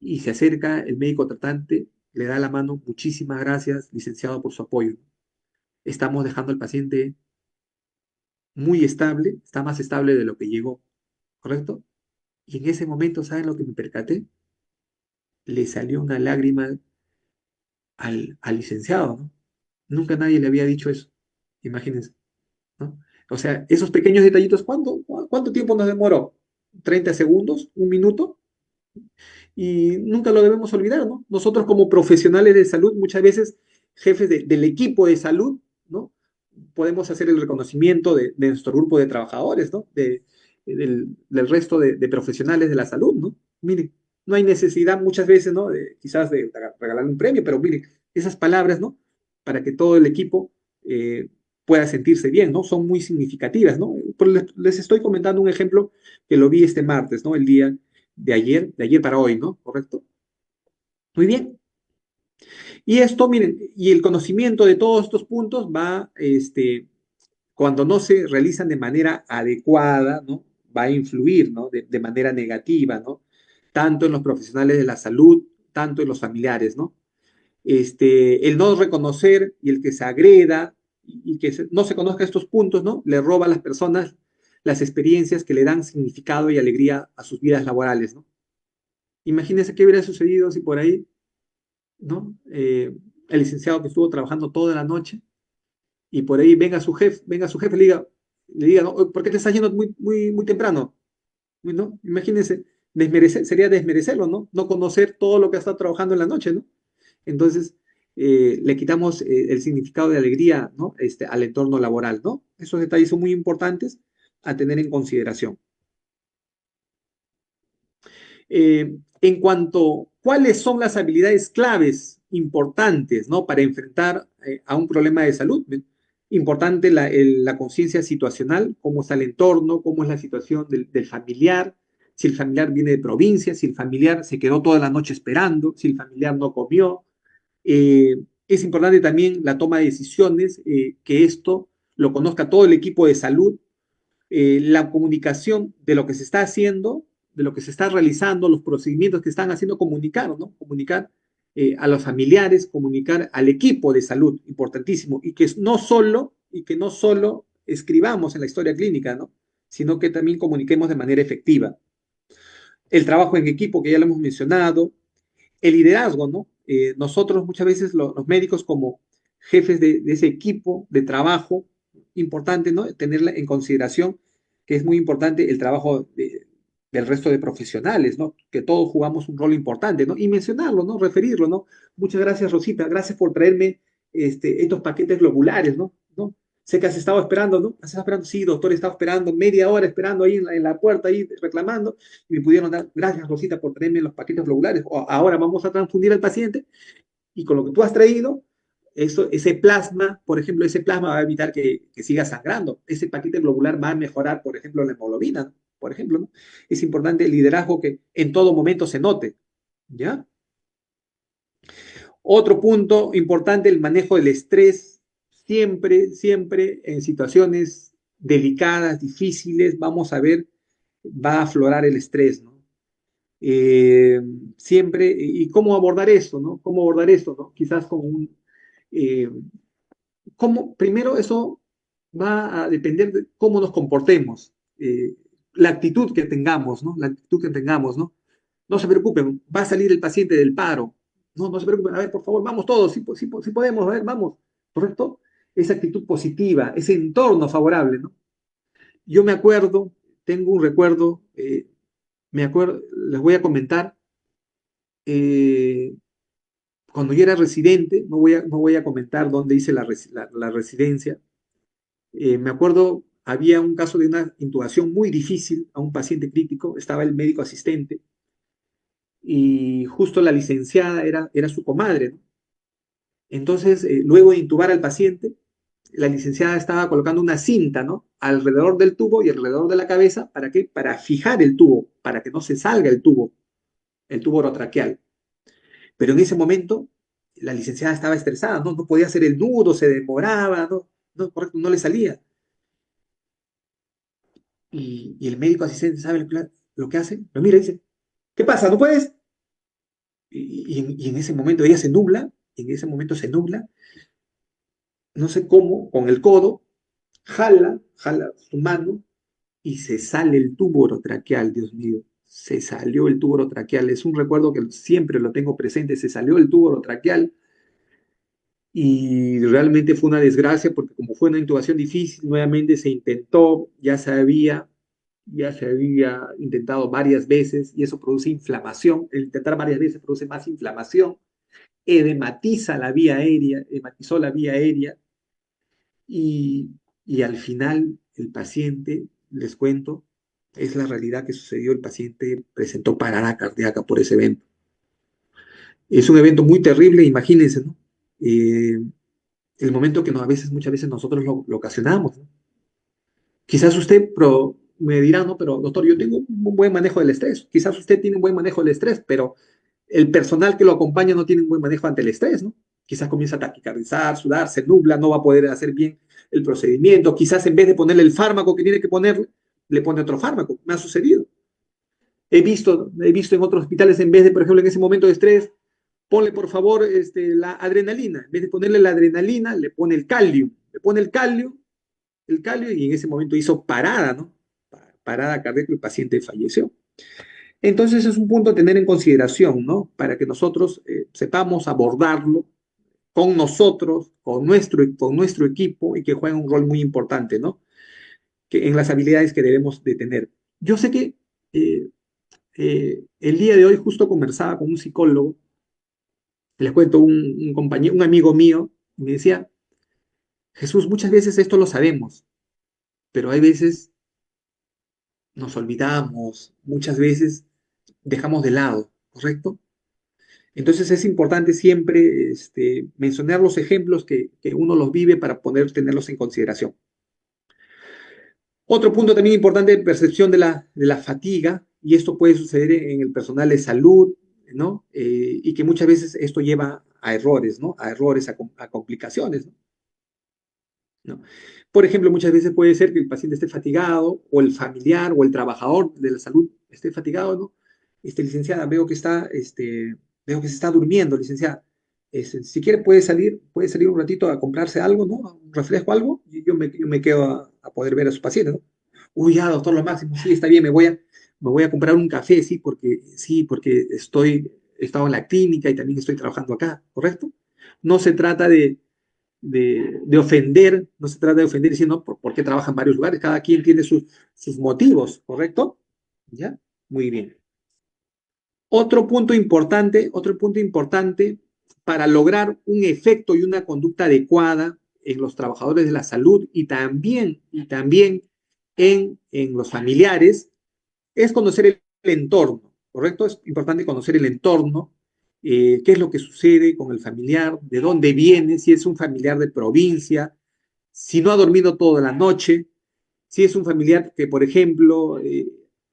Y se acerca el médico tratante, le da la mano, muchísimas gracias, licenciado, por su apoyo. Estamos dejando al paciente muy estable, está más estable de lo que llegó, ¿correcto? Y en ese momento, ¿saben lo que me percaté? Le salió una lágrima al licenciado, ¿no? Nunca nadie le había dicho eso, imagínense, ¿no? O sea, esos pequeños detallitos, ¿cuánto tiempo nos demoró? ¿30 segundos? ¿Un minuto? Y nunca lo debemos olvidar, ¿no? Nosotros como profesionales de salud, muchas veces jefes del equipo de salud, ¿no? Podemos hacer el reconocimiento de nuestro grupo de trabajadores, ¿no? Del resto de profesionales de la salud, ¿no? Miren, no hay necesidad muchas veces, ¿no? Quizás de regalar un premio, pero miren, esas palabras, ¿no? Para que todo el equipo pueda sentirse bien, ¿no? Son muy significativas, ¿no? Les estoy comentando un ejemplo que lo vi este martes, ¿no? El día de ayer para hoy, ¿no? ¿Correcto? Muy bien. Y esto, miren, y el conocimiento de todos estos puntos va, cuando no se realizan de manera adecuada, ¿no? Va a influir, ¿no? De manera negativa, ¿no? Tanto en los profesionales de la salud, tanto en los familiares, ¿no? El no reconocer y el que se agreda y que no se conozca estos puntos, ¿no? Le roba a las personas las experiencias que le dan significado y alegría a sus vidas laborales, ¿no? Imagínense qué hubiera sucedido si por ahí, ¿no? El licenciado que estuvo trabajando toda la noche y por ahí venga su jefe y le diga, ¿no? ¿Por qué te estás yendo muy temprano? ¿No? Imagínense, sería desmerecerlo, ¿no? No conocer todo lo que ha estado trabajando en la noche, ¿no? Entonces, le quitamos el significado de alegría, ¿no? Al entorno laboral, ¿no? Esos detalles son muy importantes a tener en consideración. En cuanto, ¿cuáles son las habilidades claves importantes, ¿no? Para enfrentar a un problema de salud? Importante la conciencia situacional, cómo está el entorno, cómo es la situación del familiar, si el familiar viene de provincia, si el familiar se quedó toda la noche esperando, si el familiar no comió. Es importante también la toma de decisiones, que esto lo conozca todo el equipo de salud, la comunicación de lo que se está haciendo, de lo que se está realizando, los procedimientos que están haciendo, comunicar, ¿no? Comunicar a los familiares, comunicar al equipo de salud, importantísimo, y que no solo escribamos en la historia clínica, ¿no? Sino que también comuniquemos de manera efectiva. El trabajo en equipo, que ya lo hemos mencionado, el liderazgo, ¿no? Nosotros muchas veces los médicos como jefes de ese equipo de trabajo, importante, ¿no? Tenerla en consideración, que es muy importante el trabajo del resto de profesionales, ¿no? Que todos jugamos un rol importante, ¿no? Y mencionarlo, ¿no? Referirlo, ¿no? Muchas gracias, Rosita, gracias por traerme estos paquetes globulares, ¿no? ¿No? Sé que has estado esperando, ¿no? Has estado esperando, sí, doctor, he estado esperando media hora esperando ahí en la puerta, ahí reclamando, y me pudieron dar, gracias Rosita por traerme los paquetes globulares. Ahora vamos a transfundir al paciente y con lo que tú has traído, ese plasma, por ejemplo, ese plasma va a evitar que siga sangrando. Ese paquete globular va a mejorar, por ejemplo, la hemoglobina, ¿no? Por ejemplo, ¿no? Es importante el liderazgo que en todo momento se note, ¿ya? Otro punto importante, el manejo del estrés. Siempre, siempre en situaciones delicadas, difíciles, vamos a ver, va a aflorar el estrés, ¿no? Eh, Siempre, y cómo abordar eso, ¿no? ¿Cómo abordar eso, ¿no? Quizás con eh, primero eso va a depender de cómo nos comportemos, la actitud que tengamos, ¿no? La actitud que tengamos, ¿no? No se preocupen, va a salir el paciente del paro. No, no se preocupen, a ver, por favor, vamos todos, si podemos, a ver, vamos, ¿correcto? Esa actitud positiva, ese entorno favorable, ¿no? Yo me acuerdo, tengo un recuerdo, me acuerdo, les voy a comentar, eh, cuando yo era residente, no voy a comentar dónde hice la residencia, me acuerdo, había un caso de una intubación muy difícil a un paciente crítico, estaba el médico asistente y justo la licenciada era su comadre, ¿no? Entonces, luego de intubar al paciente, la licenciada estaba colocando una cinta, ¿no? Alrededor del tubo y alrededor de la cabeza, ¿para qué? Para fijar el tubo, para que no se salga el tubo orotraqueal. Pero en ese momento, la licenciada estaba estresada, ¿no? No podía hacer el nudo, se demoraba, ¿no? No, correcto, no le salía. Y el médico asistente sabe lo que hace, lo mira y dice, ¿qué pasa? ¿No puedes? Y en ese momento ella se nubla, en ese momento se nubla, no sé cómo, con el codo, jala su mano y se sale el tubo orotraqueal, Dios mío, se salió el tubo orotraqueal, es un recuerdo que siempre lo tengo presente, se salió el tubo orotraqueal y realmente fue una desgracia porque como fue una intubación difícil, nuevamente se intentó, ya se había intentado varias veces y eso produce inflamación. El intentar varias veces produce más inflamación, edematizó la vía aérea y, y al final el paciente, les cuento, es la realidad que sucedió, el paciente presentó parada cardíaca por ese evento. Es un evento muy terrible, imagínense, ¿no? Eh, el momento que no, muchas veces nosotros lo ocasionamos, ¿no? Quizás usted me dirá, no, pero doctor, yo tengo un buen manejo del estrés. Quizás usted tiene un buen manejo del estrés, pero el personal que lo acompaña no tiene un buen manejo ante el estrés, ¿no? Quizás comienza a taquicardizar, sudar, se nubla, no va a poder hacer bien el procedimiento. Quizás en vez de ponerle el fármaco que tiene que ponerle, le pone otro fármaco. Me ha sucedido. He visto en otros hospitales, en vez de, por ejemplo, en ese momento de estrés, ponle por favor la adrenalina. En vez de ponerle la adrenalina, le pone el calio. Le pone el calio y en ese momento hizo parada, ¿no? Parada cardíaca, el paciente falleció. Entonces es un punto a tener en consideración, ¿no? Para que nosotros sepamos abordarlo con nosotros, con nuestro equipo y que juegue un rol muy importante, ¿no? Que, en las habilidades que debemos de tener. Yo sé que eh, el día de hoy justo conversaba con un psicólogo, les cuento un compañero, un amigo mío, y me decía, Jesús, muchas veces esto lo sabemos, pero hay veces nos olvidamos, muchas veces dejamos de lado, ¿correcto? Entonces es importante siempre mencionar los ejemplos que uno los vive para poder tenerlos en consideración. Otro punto también importante es percepción de la fatiga, y esto puede suceder en el personal de salud, ¿no? Y que muchas veces esto lleva a errores, ¿no? A errores, a complicaciones, ¿no? ¿No? Por ejemplo, muchas veces puede ser que el paciente esté fatigado, o el familiar o el trabajador de la salud esté fatigado, ¿no? Licenciada, veo que se está durmiendo, licenciada. Si quiere puede salir un ratito a comprarse algo, ¿no? Un refresco, algo, y yo me quedo a poder ver a su paciente, ¿no? Uy, ya, doctor, lo máximo, sí, está bien, me voy a comprar un café, sí, porque he estado en la clínica y también estoy trabajando acá, ¿correcto? No se trata de ofender, no se trata de ofender diciendo por qué trabaja en varios lugares, cada quien tiene sus motivos, ¿correcto? ¿Ya? Muy bien. Otro punto importante para lograr un efecto y una conducta adecuada en los trabajadores de la salud y también en los familiares es conocer el entorno, ¿correcto? Es importante conocer el entorno, qué es lo que sucede con el familiar, de dónde viene, si es un familiar de provincia, si no ha dormido toda la noche, si es un familiar que, por ejemplo,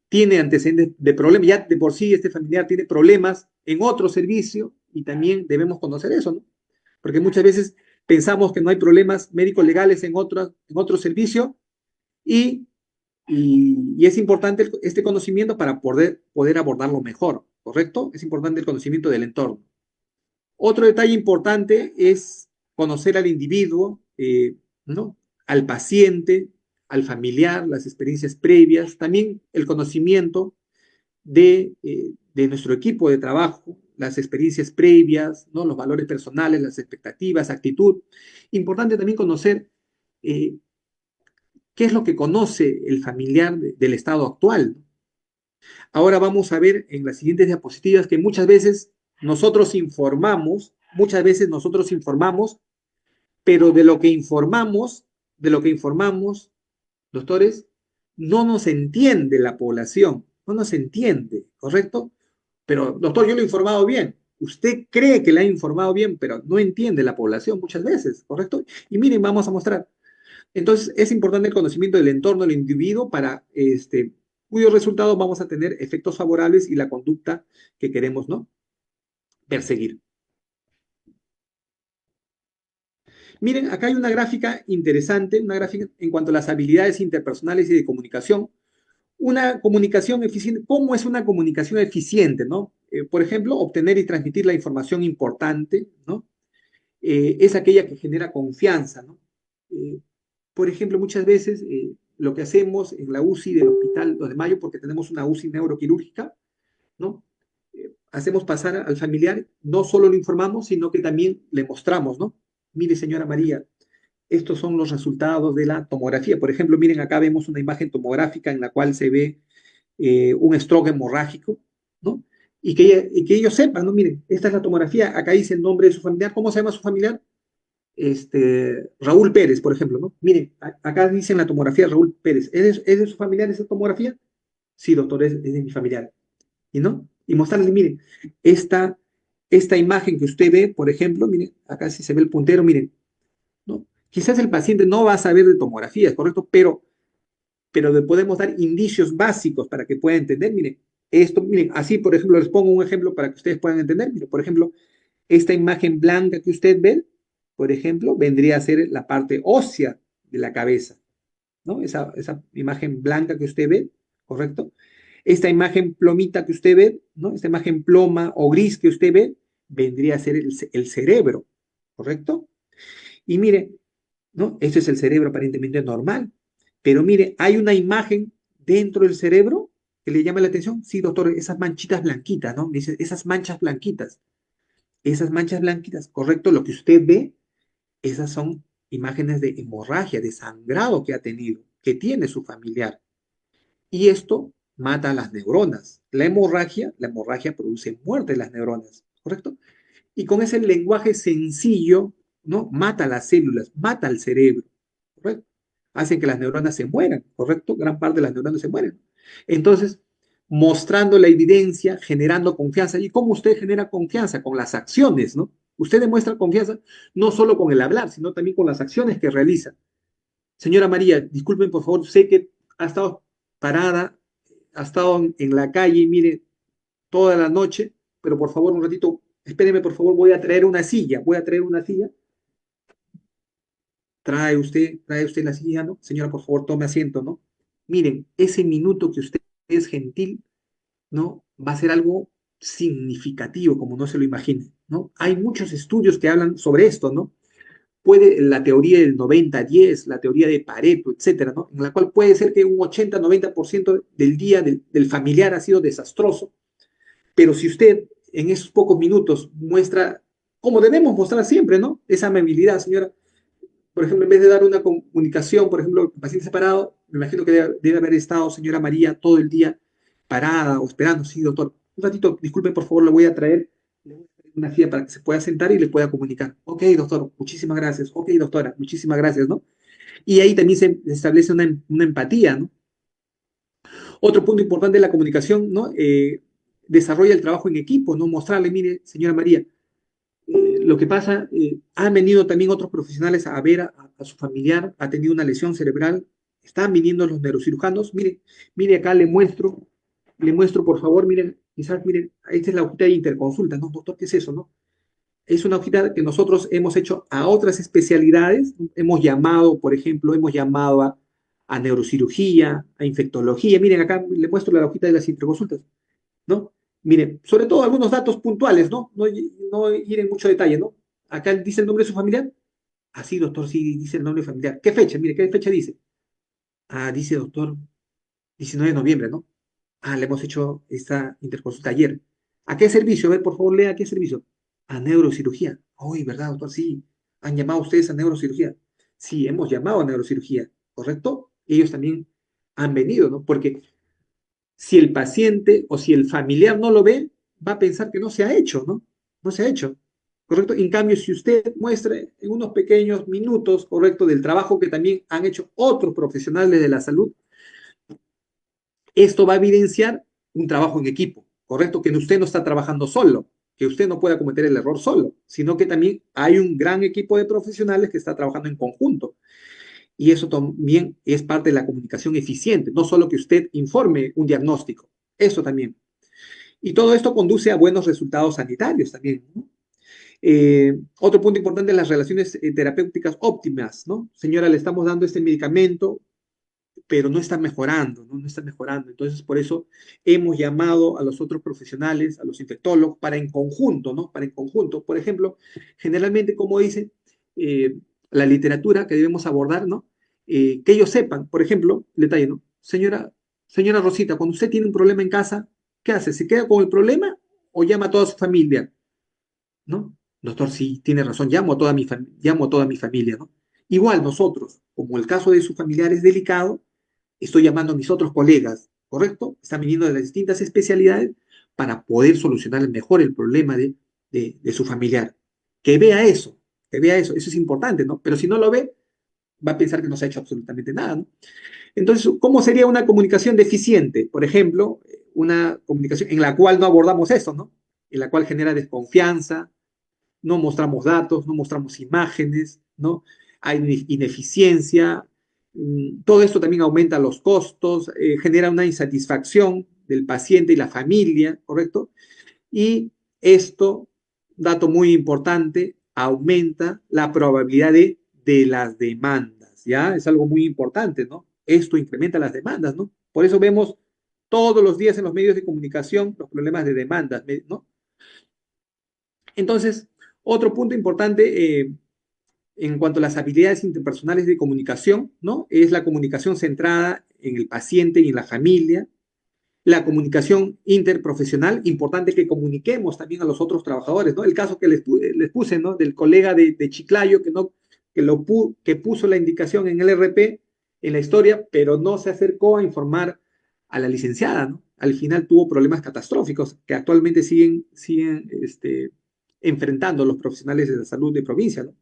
tiene antecedentes de problemas, ya de por sí este familiar tiene problemas en otro servicio y también debemos conocer eso, ¿no? Porque muchas veces pensamos que no hay problemas médicos legales en otro servicio y, y es importante este conocimiento para poder abordarlo mejor, ¿correcto? Es importante el conocimiento del entorno. Otro detalle importante es conocer al individuo, ¿no? Al paciente, al familiar, las experiencias previas, también el conocimiento de nuestro equipo de trabajo, las experiencias previas, ¿no? Los valores personales, las expectativas, actitud. Importante también conocer eh, qué es lo que conoce el familiar del estado actual. Ahora vamos a ver en las siguientes diapositivas que muchas veces nosotros informamos, pero de lo que informamos, doctores, no nos entiende la población, no nos entiende, ¿correcto? Pero, doctor, yo lo he informado bien. Usted cree que le ha informado bien, pero no entiende la población muchas veces, ¿correcto? Y miren, vamos a mostrar. Entonces, es importante el conocimiento del entorno del individuo para cuyos resultados vamos a tener efectos favorables y la conducta que queremos, ¿no? Perseguir. Miren, acá hay una gráfica interesante, una gráfica en cuanto a las habilidades interpersonales y de comunicación. Una comunicación eficiente, ¿cómo es una comunicación eficiente, no? Por ejemplo, obtener y transmitir la información importante, ¿no? Es aquella que genera confianza, ¿no? Eh, por ejemplo, muchas veces lo que hacemos en la UCI del Hospital 2 de Mayo, porque tenemos una UCI neuroquirúrgica, ¿no? Hacemos pasar al familiar, no solo lo informamos, sino que también le mostramos, ¿no? Mire, señora María, estos son los resultados de la tomografía. Por ejemplo, miren, acá vemos una imagen tomográfica en la cual se ve un stroke hemorrágico, ¿no? Y que ellos sepan, ¿no? Miren, esta es la tomografía, acá dice el nombre de su familiar. ¿Cómo se llama su familiar? Raúl Pérez, por ejemplo, ¿no? Miren, acá dice en la tomografía Raúl Pérez. ¿Es de su familiar esa tomografía? Sí, doctor, es de mi familiar. ¿Y no? Y mostrarle, miren, esta, esta imagen que usted ve, por ejemplo, miren, acá sí se ve el puntero, miren, ¿no? Quizás el paciente no va a saber de tomografías, ¿correcto? Pero le podemos dar indicios básicos para que pueda entender, miren, esto, miren, así, por ejemplo, les pongo un ejemplo para que ustedes puedan entender, miren, por ejemplo, esta imagen blanca que usted ve, por ejemplo, vendría a ser la parte ósea de la cabeza, ¿no? Esa imagen blanca que usted ve, ¿correcto? Esta imagen plomita que usted ve, ¿no? Esta imagen ploma o gris que usted ve, vendría a ser el cerebro, ¿correcto? Y mire, ¿no? Este es el cerebro aparentemente normal, pero mire, hay una imagen dentro del cerebro que le llama la atención. Sí, doctor, esas manchitas blanquitas, ¿no? Me dice, esas manchas blanquitas, correcto, lo que usted ve, esas son imágenes de hemorragia, de sangrado que ha tenido, que tiene su familiar. Y esto mata a las neuronas. La hemorragia produce muerte de las neuronas, ¿correcto? Y con ese lenguaje sencillo, ¿no? Mata las células, mata al cerebro, ¿correcto? Hace que las neuronas se mueran, ¿correcto? Gran parte de las neuronas se mueren. Entonces, mostrando la evidencia, generando confianza. ¿Y cómo usted genera confianza? Con las acciones, ¿no? Usted demuestra confianza no solo con el hablar, sino también con las acciones que realiza. Señora María, disculpen por favor, sé que ha estado parada, ha estado en la calle, mire, toda la noche, pero por favor un ratito, espéreme por favor, voy a traer una silla, voy a traer una silla. Trae usted la silla, ¿no? Señora, por favor, tome asiento, ¿no? Miren, ese minuto que usted es gentil, ¿no? Va a ser algo significativo, como no se lo imagine, ¿no? Hay muchos estudios que hablan sobre esto, ¿no? Puede la teoría del 90-10, la teoría de Pareto, etcétera, ¿no? En la cual puede ser que un 80-90% del día del familiar ha sido desastroso, pero si usted en esos pocos minutos muestra, como debemos mostrar siempre, ¿no? Esa amabilidad, señora. Por ejemplo, en vez de dar una comunicación, por ejemplo, paciente separado, me imagino que debe haber estado señora María todo el día parada o esperando. Sí, doctor. Un ratito, disculpe, por favor, le voy a traer una silla para que se pueda sentar y le pueda comunicar. Ok, doctor, muchísimas gracias. Ok, doctora, muchísimas gracias, ¿no? Y ahí también se establece una empatía, ¿no? Otro punto importante de la comunicación, ¿no? Desarrolla el trabajo en equipo, ¿no? Mostrarle, mire, señora María, lo que pasa, han venido también otros profesionales a ver a su familiar, ha tenido una lesión cerebral, están viniendo los neurocirujanos, mire, mire acá le muestro por favor, miren, quizás miren, esta es la hojita de interconsulta, ¿no? Doctor, ¿qué es eso, no? Es una hojita que nosotros hemos hecho a otras especialidades, hemos llamado, por ejemplo, hemos llamado a neurocirugía, a infectología, miren acá le muestro la hojita de las interconsultas, ¿no? Mire, sobre todo algunos datos puntuales, ¿no? No ir en mucho detalle, ¿no? Acá dice el nombre de su familiar. Ah, sí, doctor, sí, dice el nombre familiar. ¿Qué fecha? Mire, ¿qué fecha dice? Ah, dice doctor, 19 de noviembre, ¿no? Ah, le hemos hecho esta interconsulta ayer. ¿A qué servicio? A ver, por favor, lea qué servicio. A neurocirugía. Uy, ¿verdad, doctor? Sí. ¿Han llamado ustedes a neurocirugía? Sí, hemos llamado a neurocirugía, ¿correcto? Ellos también han venido, ¿no? Porque si el paciente o si el familiar no lo ve, va a pensar que no se ha hecho, ¿no? No se ha hecho, ¿correcto? En cambio, si usted muestra en unos pequeños minutos, ¿correcto?, del trabajo que también han hecho otros profesionales de la salud, esto va a evidenciar un trabajo en equipo, ¿correcto? Que usted no está trabajando solo, que usted no pueda cometer el error solo, sino que también hay un gran equipo de profesionales que está trabajando en conjunto. Y eso también es parte de la comunicación eficiente, no solo que usted informe un diagnóstico, eso también. Y todo esto conduce a buenos resultados sanitarios también, ¿no? Otro punto importante es las relaciones terapéuticas óptimas, ¿no? Señora, le estamos dando este medicamento, pero no está mejorando, ¿no? No está mejorando. Entonces, por eso hemos llamado a los otros profesionales, a los infectólogos, para en conjunto, ¿no? Para en conjunto. Por ejemplo, generalmente, como dice la literatura que debemos abordar, ¿no? Que ellos sepan, por ejemplo, detalle, ¿no? Señora Rosita, cuando usted tiene un problema en casa, ¿qué hace? ¿Se queda con el problema o llama a toda su familia? ¿No? Doctor, sí, tiene razón, llamo a toda mi familia, ¿no? Igual nosotros, como el caso de su familiar es delicado, estoy llamando a mis otros colegas, ¿correcto? Están viniendo de las distintas especialidades para poder solucionar mejor el problema de su familiar. Que vea eso, eso es importante, ¿no? Pero si no lo ve, va a pensar que no se ha hecho absolutamente nada, ¿no? Entonces, ¿cómo sería una comunicación deficiente? Por ejemplo, una comunicación en la cual no abordamos eso, ¿no? En la cual genera desconfianza, no mostramos datos, no mostramos imágenes, ¿no? Hay ineficiencia, todo esto también aumenta los costos, genera una insatisfacción del paciente y la familia, ¿correcto? Y esto, dato muy importante, aumenta la probabilidad de las demandas, ¿ya? Es algo muy importante, ¿no? Esto incrementa las demandas, ¿no? Por eso vemos todos los días en los medios de comunicación los problemas de demandas, ¿no? Entonces, otro punto importante en cuanto a las habilidades interpersonales de comunicación, ¿no? Es la comunicación centrada en el paciente y en la familia, la comunicación interprofesional, importante que comuniquemos también a los otros trabajadores, ¿no? El caso que les puse, ¿no? Del colega de Chiclayo que, no, que puso la indicación en el RP, en la historia, pero no se acercó a informar a la licenciada, ¿no? Al final tuvo problemas catastróficos que actualmente siguen enfrentando los profesionales de la salud de provincia, ¿no?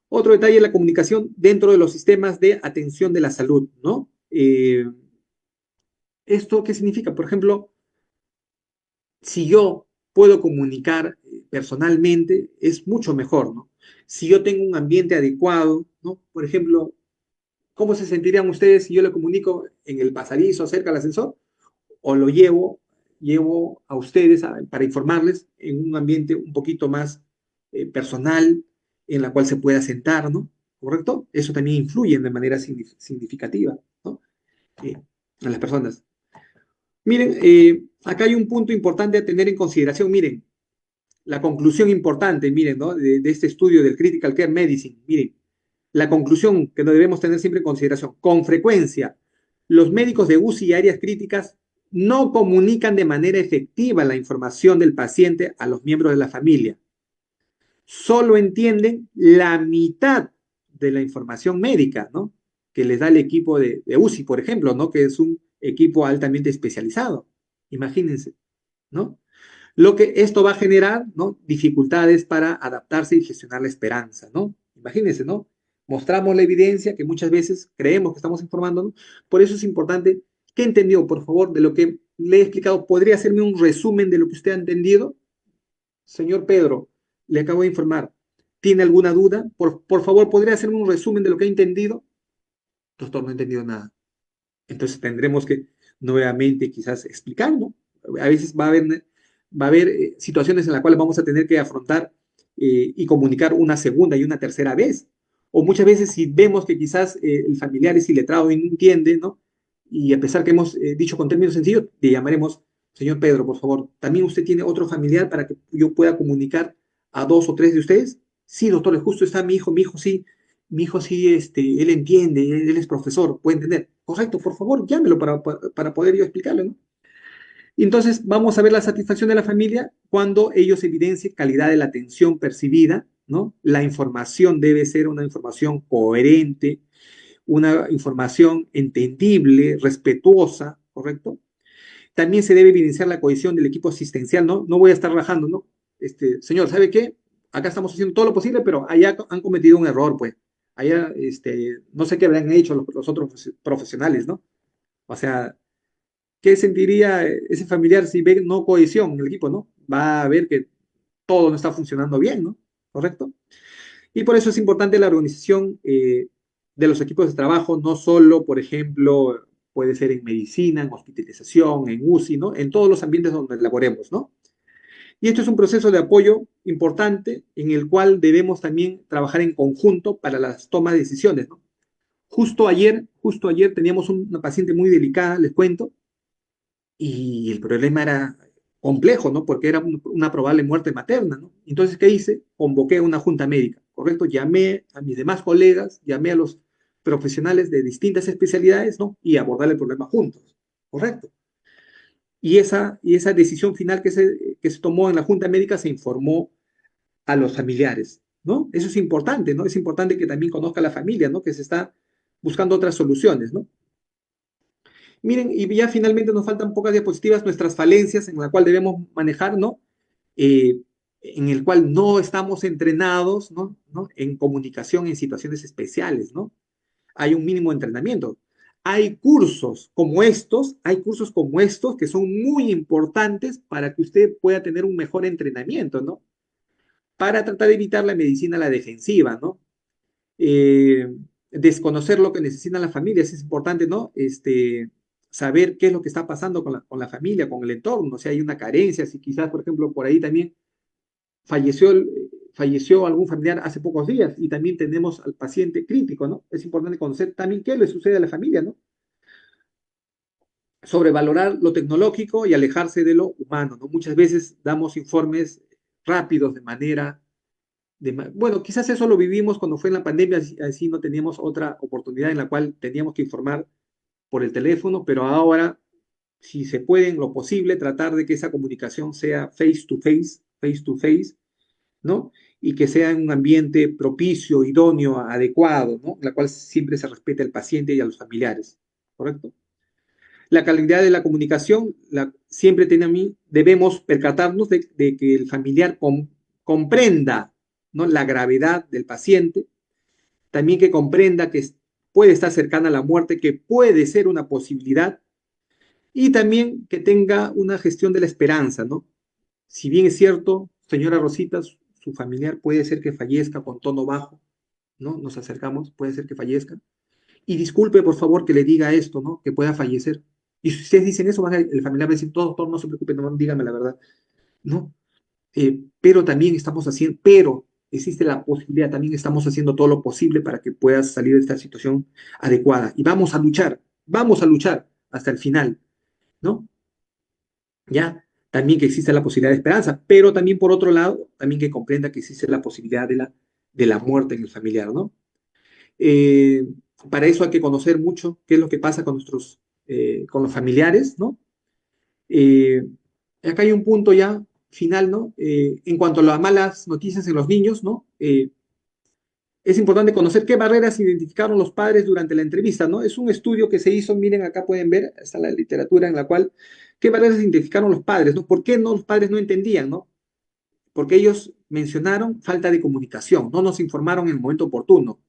Otro detalle es la comunicación dentro de los sistemas de atención de la salud, ¿no? ¿Esto qué significa? Por ejemplo, si yo puedo comunicar personalmente, es mucho mejor, ¿no? Si yo tengo un ambiente adecuado, ¿no? Por ejemplo, ¿cómo se sentirían ustedes si yo le comunico en el pasadizo cerca del ascensor? O lo llevo a ustedes para informarles en un ambiente un poquito más personal, en la cual se pueda sentar, ¿no? ¿Correcto? Eso también influye de manera significativa, ¿no? A las personas. Miren, acá hay un punto importante a tener en consideración. Miren, la conclusión importante, miren, ¿no? De este estudio del Critical Care Medicine. Miren, la conclusión que debemos tener siempre en consideración. Con frecuencia, los médicos de UCI y áreas críticas no comunican de manera efectiva la información del paciente a los miembros de la familia. Solo entienden la mitad de la información médica, ¿no? Que les da el equipo de UCI, por ejemplo, ¿no? Que es un equipo altamente especializado. Imagínense, ¿no? Lo que esto va a generar, ¿no? Dificultades para adaptarse y gestionar la esperanza, ¿no? Imagínense, ¿no? Mostramos la evidencia que muchas veces creemos que estamos informando, ¿no? Por eso es importante. ¿Qué entendió, por favor, de lo que le he explicado? ¿Podría hacerme un resumen de lo que usted ha entendido? Señor Pedro, le acabo de informar. ¿Tiene alguna duda? Por favor, ¿podría hacerme un resumen de lo que ha entendido? Doctor, no he entendido nada. Entonces tendremos que nuevamente quizás explicar, ¿no? A veces va a haber situaciones en las cuales vamos a tener que afrontar y comunicar una segunda y una tercera vez. O muchas veces si vemos que quizás el familiar es iletrado y no entiende, ¿no? Y a pesar que hemos dicho con términos sencillos, le llamaremos, señor Pedro, por favor, ¿también usted tiene otro familiar para que yo pueda comunicar a dos o tres de ustedes? Sí, doctor, justo está mi hijo sí, él entiende, él es profesor, puede entender. Correcto, por favor, llámelo para poder yo explicarle, ¿no? Y entonces vamos a ver la satisfacción de la familia cuando ellos evidencien calidad de la atención percibida, ¿no? La información debe ser una información coherente, una información entendible, respetuosa, ¿correcto? También se debe evidenciar la cohesión del equipo asistencial, ¿no? No voy a estar rajando, ¿no? Señor, ¿sabe qué? Acá estamos haciendo todo lo posible, pero allá han cometido un error, pues. Allá, no sé qué habrán hecho los otros profesionales, ¿no? O sea, ¿qué sentiría ese familiar si ve no cohesión en el equipo, ¿no? Va a ver que todo no está funcionando bien, ¿no? ¿Correcto? Y por eso es importante la organización de los equipos de trabajo, no solo, por ejemplo, puede ser en medicina, en hospitalización, en UCI, ¿no? En todos los ambientes donde laboremos, ¿no? Y esto es un proceso de apoyo importante en el cual debemos también trabajar en conjunto para las tomas de decisiones, ¿no? Justo ayer teníamos una paciente muy delicada, les cuento, y el problema era complejo, ¿no? Porque era una probable muerte materna, ¿no? Entonces, ¿qué hice? Convoqué a una junta médica, ¿correcto? Llamé a mis demás colegas, llamé a los profesionales de distintas especialidades, ¿no? Y abordar el problema juntos, ¿correcto? Y esa decisión final que se tomó en la junta médica se informó a los familiares, ¿no? Eso es importante, ¿no? Es importante que también conozca la familia, ¿no? Que se está buscando otras soluciones, ¿no? Miren, y ya finalmente nos faltan pocas diapositivas, nuestras falencias en la cual debemos manejar, ¿no? Eh, en el cual no estamos entrenados, ¿no? ¿no? En comunicación en situaciones especiales, ¿no? Hay un mínimo de entrenamiento. Hay cursos como estos que son muy importantes para que usted pueda tener un mejor entrenamiento, ¿no? Para tratar de evitar la medicina a la defensiva, ¿no? eh, Desconocer lo que necesitan las familias, es importante, ¿no? Saber qué es lo que está pasando con la familia, con el entorno, si hay una carencia, si quizás, por ejemplo, por ahí también falleció, falleció algún familiar hace pocos días y también tenemos al paciente crítico, ¿no? Es importante conocer también qué le sucede a la familia, ¿no? Sobrevalorar lo tecnológico y alejarse de lo humano, ¿no? Muchas veces damos informes rápidos bueno, quizás eso lo vivimos cuando fue en la pandemia, así no teníamos otra oportunidad en la cual teníamos que informar por el teléfono, pero ahora, si se puede, en lo posible, tratar de que esa comunicación sea face to face, ¿no? Y que sea en un ambiente propicio, idóneo, adecuado, ¿no? En la cual siempre se respete al paciente y a los familiares, ¿correcto? La calidad de la comunicación, siempre debemos percatarnos de que el familiar comprenda, ¿no? La gravedad del paciente, también que comprenda que puede estar cercana a la muerte, que puede ser una posibilidad, Y también que tenga una gestión de la esperanza, ¿no? Si bien es cierto, señora Rosita, su familiar puede ser que fallezca con tono bajo, ¿no? Nos acercamos, puede ser que fallezca. Y disculpe, por favor, que le diga esto, ¿no? Que pueda fallecer. Y si ustedes dicen eso, el familiar va a decir, todo, no se preocupe, no, dígame la verdad. No, pero también estamos haciendo, pero existe la posibilidad, también estamos haciendo todo lo posible para que puedas salir de esta situación adecuada. Y vamos a luchar hasta el final, ¿no? Ya, también que existe la posibilidad de esperanza, pero también por otro lado, también que comprenda que existe la posibilidad de la muerte en el familiar, ¿no? Eh, para eso hay que conocer mucho qué es lo que pasa con con los familiares, ¿no? Eh, acá hay un punto ya final, ¿no? En cuanto a las malas noticias en los niños, ¿no? Es importante conocer qué barreras identificaron los padres durante la entrevista, ¿no? Es un estudio que se hizo, miren, acá pueden ver, está la literatura en la cual, qué barreras identificaron los padres, ¿no? ¿Por qué no los padres no entendían, ¿no? Porque ellos mencionaron falta de comunicación, no nos informaron en el momento oportuno,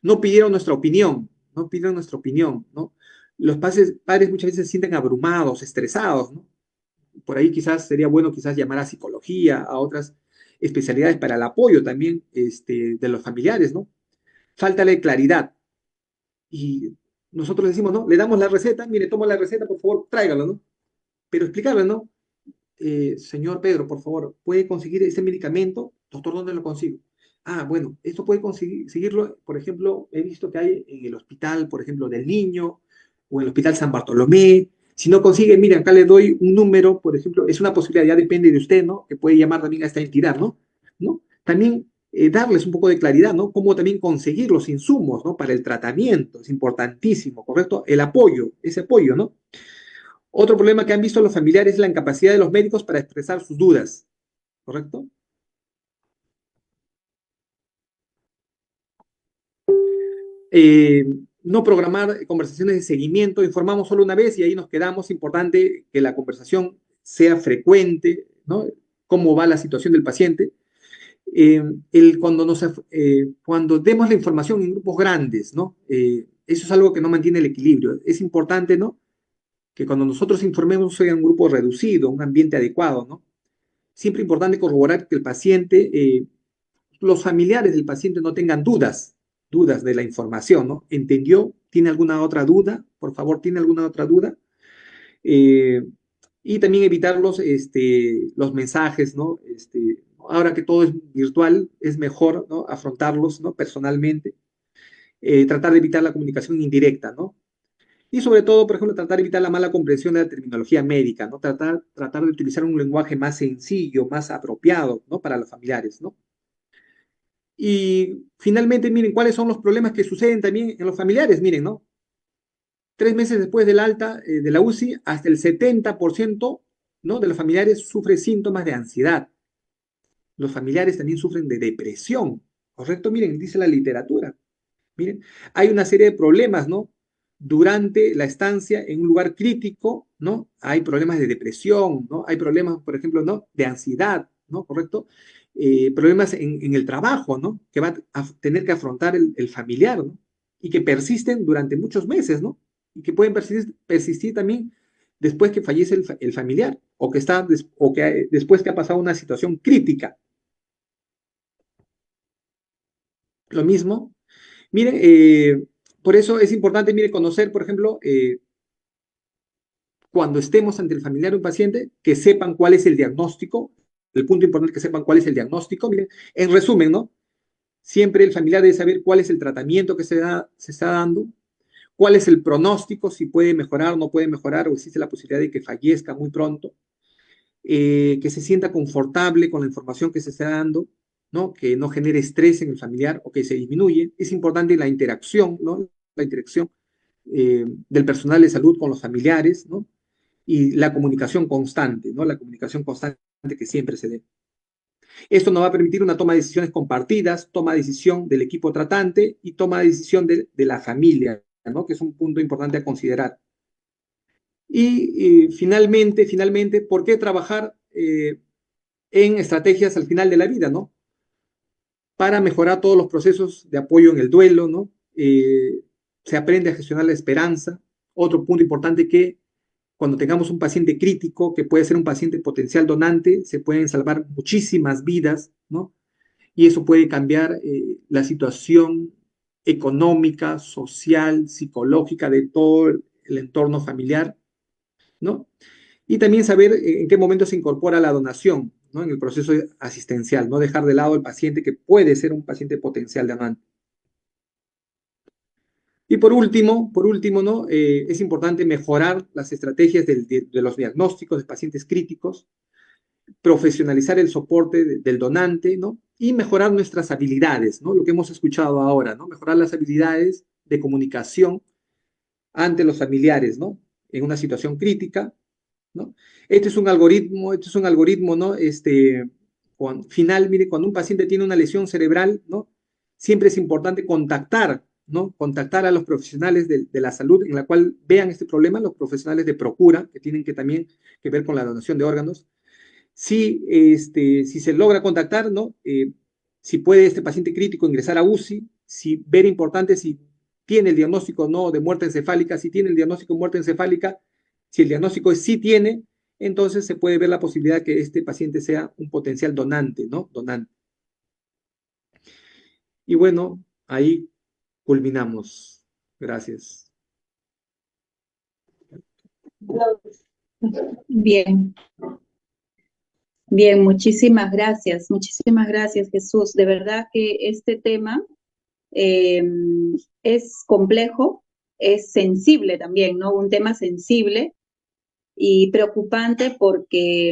no pidieron nuestra opinión, no pidieron nuestra opinión, ¿no? Los padres muchas veces se sienten abrumados, estresados, ¿no? Por ahí quizás sería bueno quizás llamar a psicología, a otras especialidades para el apoyo también de los familiares, ¿no? Falta de claridad. Y nosotros le decimos, ¿no? Le damos la receta, mire, toma la receta, por favor, tráigalo, ¿no? Pero explicarle, ¿no? Señor Pedro, por favor, ¿puede conseguir ese medicamento? Doctor, ¿dónde lo consigo? Ah, bueno, esto puede conseguirlo, por ejemplo, he visto que hay en el hospital, por ejemplo, del niño o en el hospital San Bartolomé. Si no consigue, mire, acá le doy un número, por ejemplo, es una posibilidad, ya depende de usted, ¿no? Que puede llamar también a esta entidad, ¿no? ¿No? También darles un poco de claridad, ¿no? Cómo también conseguir los insumos, ¿no? Para el tratamiento, es importantísimo, ¿correcto? El apoyo, ese apoyo, ¿no? Otro problema que han visto los familiares es la incapacidad de los médicos para expresar sus dudas, ¿correcto? Eh, no programar conversaciones de seguimiento, informamos solo una vez y ahí nos quedamos. Importante que la conversación sea frecuente, ¿no? Cómo va la situación del paciente. Cuando demos la información en grupos grandes, ¿no? Eso es algo que no mantiene el equilibrio. Es importante, ¿no? Que cuando nosotros informemos sea un grupo reducido, un ambiente adecuado, ¿no? Siempre importante corroborar que el paciente los familiares del paciente no tengan dudas de la información, ¿no? ¿Entendió? ¿Tiene alguna otra duda? Por favor, ¿tiene alguna otra duda? Eh, y también evitar los mensajes, ¿no? Ahora que todo es virtual, es mejor, ¿no? Afrontarlos, ¿no? Personalmente. Tratar de evitar la comunicación indirecta, ¿no? Y sobre todo, por ejemplo, tratar de evitar la mala comprensión de la terminología médica, ¿no? Tratar de utilizar un lenguaje más sencillo, más apropiado, ¿no? Para los familiares, ¿no? Y finalmente, miren, ¿cuáles son los problemas que suceden también en los familiares? Miren, ¿no? 3 meses después del alta de la UCI, hasta el 70%, ¿no? De los familiares sufre síntomas de ansiedad. Los familiares también sufren de depresión, ¿correcto? Miren, dice la literatura. Miren, hay una serie de problemas, ¿no? Durante la estancia en un lugar crítico, ¿no? Hay problemas de depresión, ¿no? Hay problemas, por ejemplo, ¿no? De ansiedad, ¿no? ¿Correcto? Problemas en el trabajo, ¿no? Que va a tener que afrontar el familiar, ¿no? Y que persisten durante muchos meses, ¿no? Y que pueden persistir también después que fallece el familiar o que después que ha pasado una situación crítica. Lo mismo. Miren, por eso es importante, mire, conocer, por ejemplo, cuando estemos ante el familiar de un paciente, que sepan cuál es el diagnóstico. El punto importante es que sepan cuál es el diagnóstico. Miren, en resumen, ¿no? Siempre el familiar debe saber cuál es el tratamiento que se está dando, cuál es el pronóstico, si puede mejorar o no puede mejorar, o existe la posibilidad de que fallezca muy pronto, que se sienta confortable con la información que se está dando, ¿no? Que no genere estrés en el familiar o que se disminuye. Es importante la interacción, ¿no? La interacción del personal de salud con los familiares, ¿no? Y la comunicación constante, ¿no? La comunicación constante que siempre se dé. Esto nos va a permitir una toma de decisiones compartidas, toma de decisión del equipo tratante y toma de decisión de la familia, ¿no? Que es un punto importante a considerar. Y finalmente, ¿por qué trabajar en estrategias al final de la vida, ¿no? Para mejorar todos los procesos de apoyo en el duelo, ¿no? Se aprende a gestionar la esperanza. Otro punto importante que Cuando tengamos un paciente crítico, que puede ser un paciente potencial donante, se pueden salvar muchísimas vidas, ¿no? Y eso puede cambiar la situación económica, social, psicológica de todo el entorno familiar, ¿no? Y también saber en qué momento se incorpora la donación, ¿no? En el proceso asistencial, no dejar de lado al paciente que puede ser un paciente potencial donante. Y por último, ¿no? Es importante mejorar las estrategias de los diagnósticos de pacientes críticos, profesionalizar el soporte del donante, ¿no? Y mejorar nuestras habilidades, ¿no? Lo que hemos escuchado ahora, ¿no? Mejorar las habilidades de comunicación ante los familiares, ¿no? En una situación crítica, ¿no? Este es un algoritmo, ¿no? Final, mire, cuando un paciente tiene una lesión cerebral, ¿no? Siempre es importante contactar, ¿no? Contactar a los profesionales de la salud en la cual vean este problema, los profesionales de Procura, que tienen que también que ver con la donación de órganos. Si se logra contactar, ¿no? Si puede este paciente crítico ingresar a UCI, si ver importante si tiene el diagnóstico no de muerte encefálica, si tiene el diagnóstico de muerte encefálica, si el diagnóstico es sí tiene, entonces se puede ver la posibilidad que este paciente sea un potencial donante, ¿no? Donante. Y bueno, ahí culminamos. Gracias. Bien, bien, muchísimas gracias, Jesús. De verdad que este tema eh, es complejo, es sensible también, ¿no? Un tema sensible y preocupante porque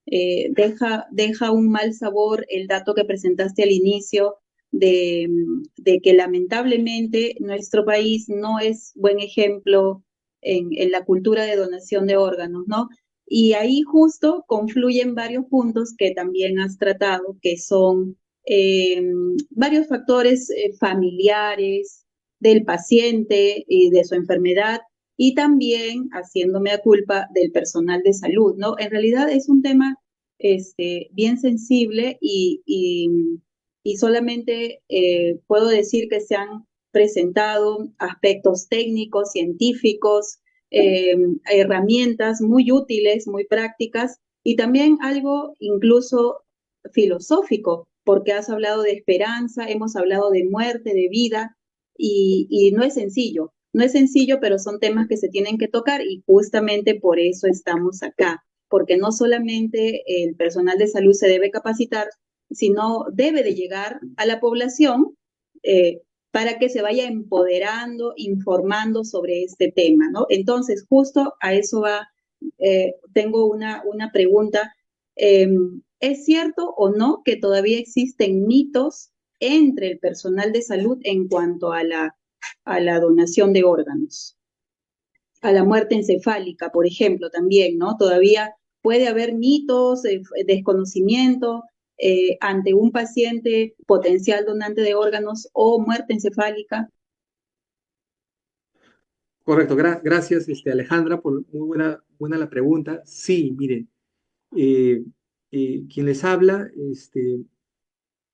deja un mal sabor el dato que presentaste al inicio de que lamentablemente nuestro país no es buen ejemplo en la cultura de donación de órganos, ¿no? Y ahí justo confluyen varios puntos que también has tratado, que son eh, varios factores familiares del paciente y de su enfermedad y también haciéndome a culpa del personal de salud, ¿no? En realidad es un tema bien sensible y solamente puedo decir que se han presentado aspectos técnicos, científicos, herramientas muy útiles, muy prácticas y también algo incluso filosófico, porque has hablado de esperanza, hemos hablado de muerte, de vida, y no es sencillo. No es sencillo, pero son temas que se tienen que tocar y justamente por eso estamos acá, porque no solamente el personal de salud se debe capacitar, sino debe de llegar a la población para que se vaya empoderando, informando sobre este tema, ¿no? Entonces, justo a eso va, tengo una pregunta. Eh, ¿Es cierto o no que todavía existen mitos entre el personal de salud en cuanto a la donación de órganos, a la muerte encefálica, por ejemplo, también, ¿no? Todavía puede haber mitos, desconocimiento ante un paciente potencial donante de órganos o muerte encefálica. Correcto, gracias Alejandra por muy buena la pregunta. Sí, miren, eh, quien les habla,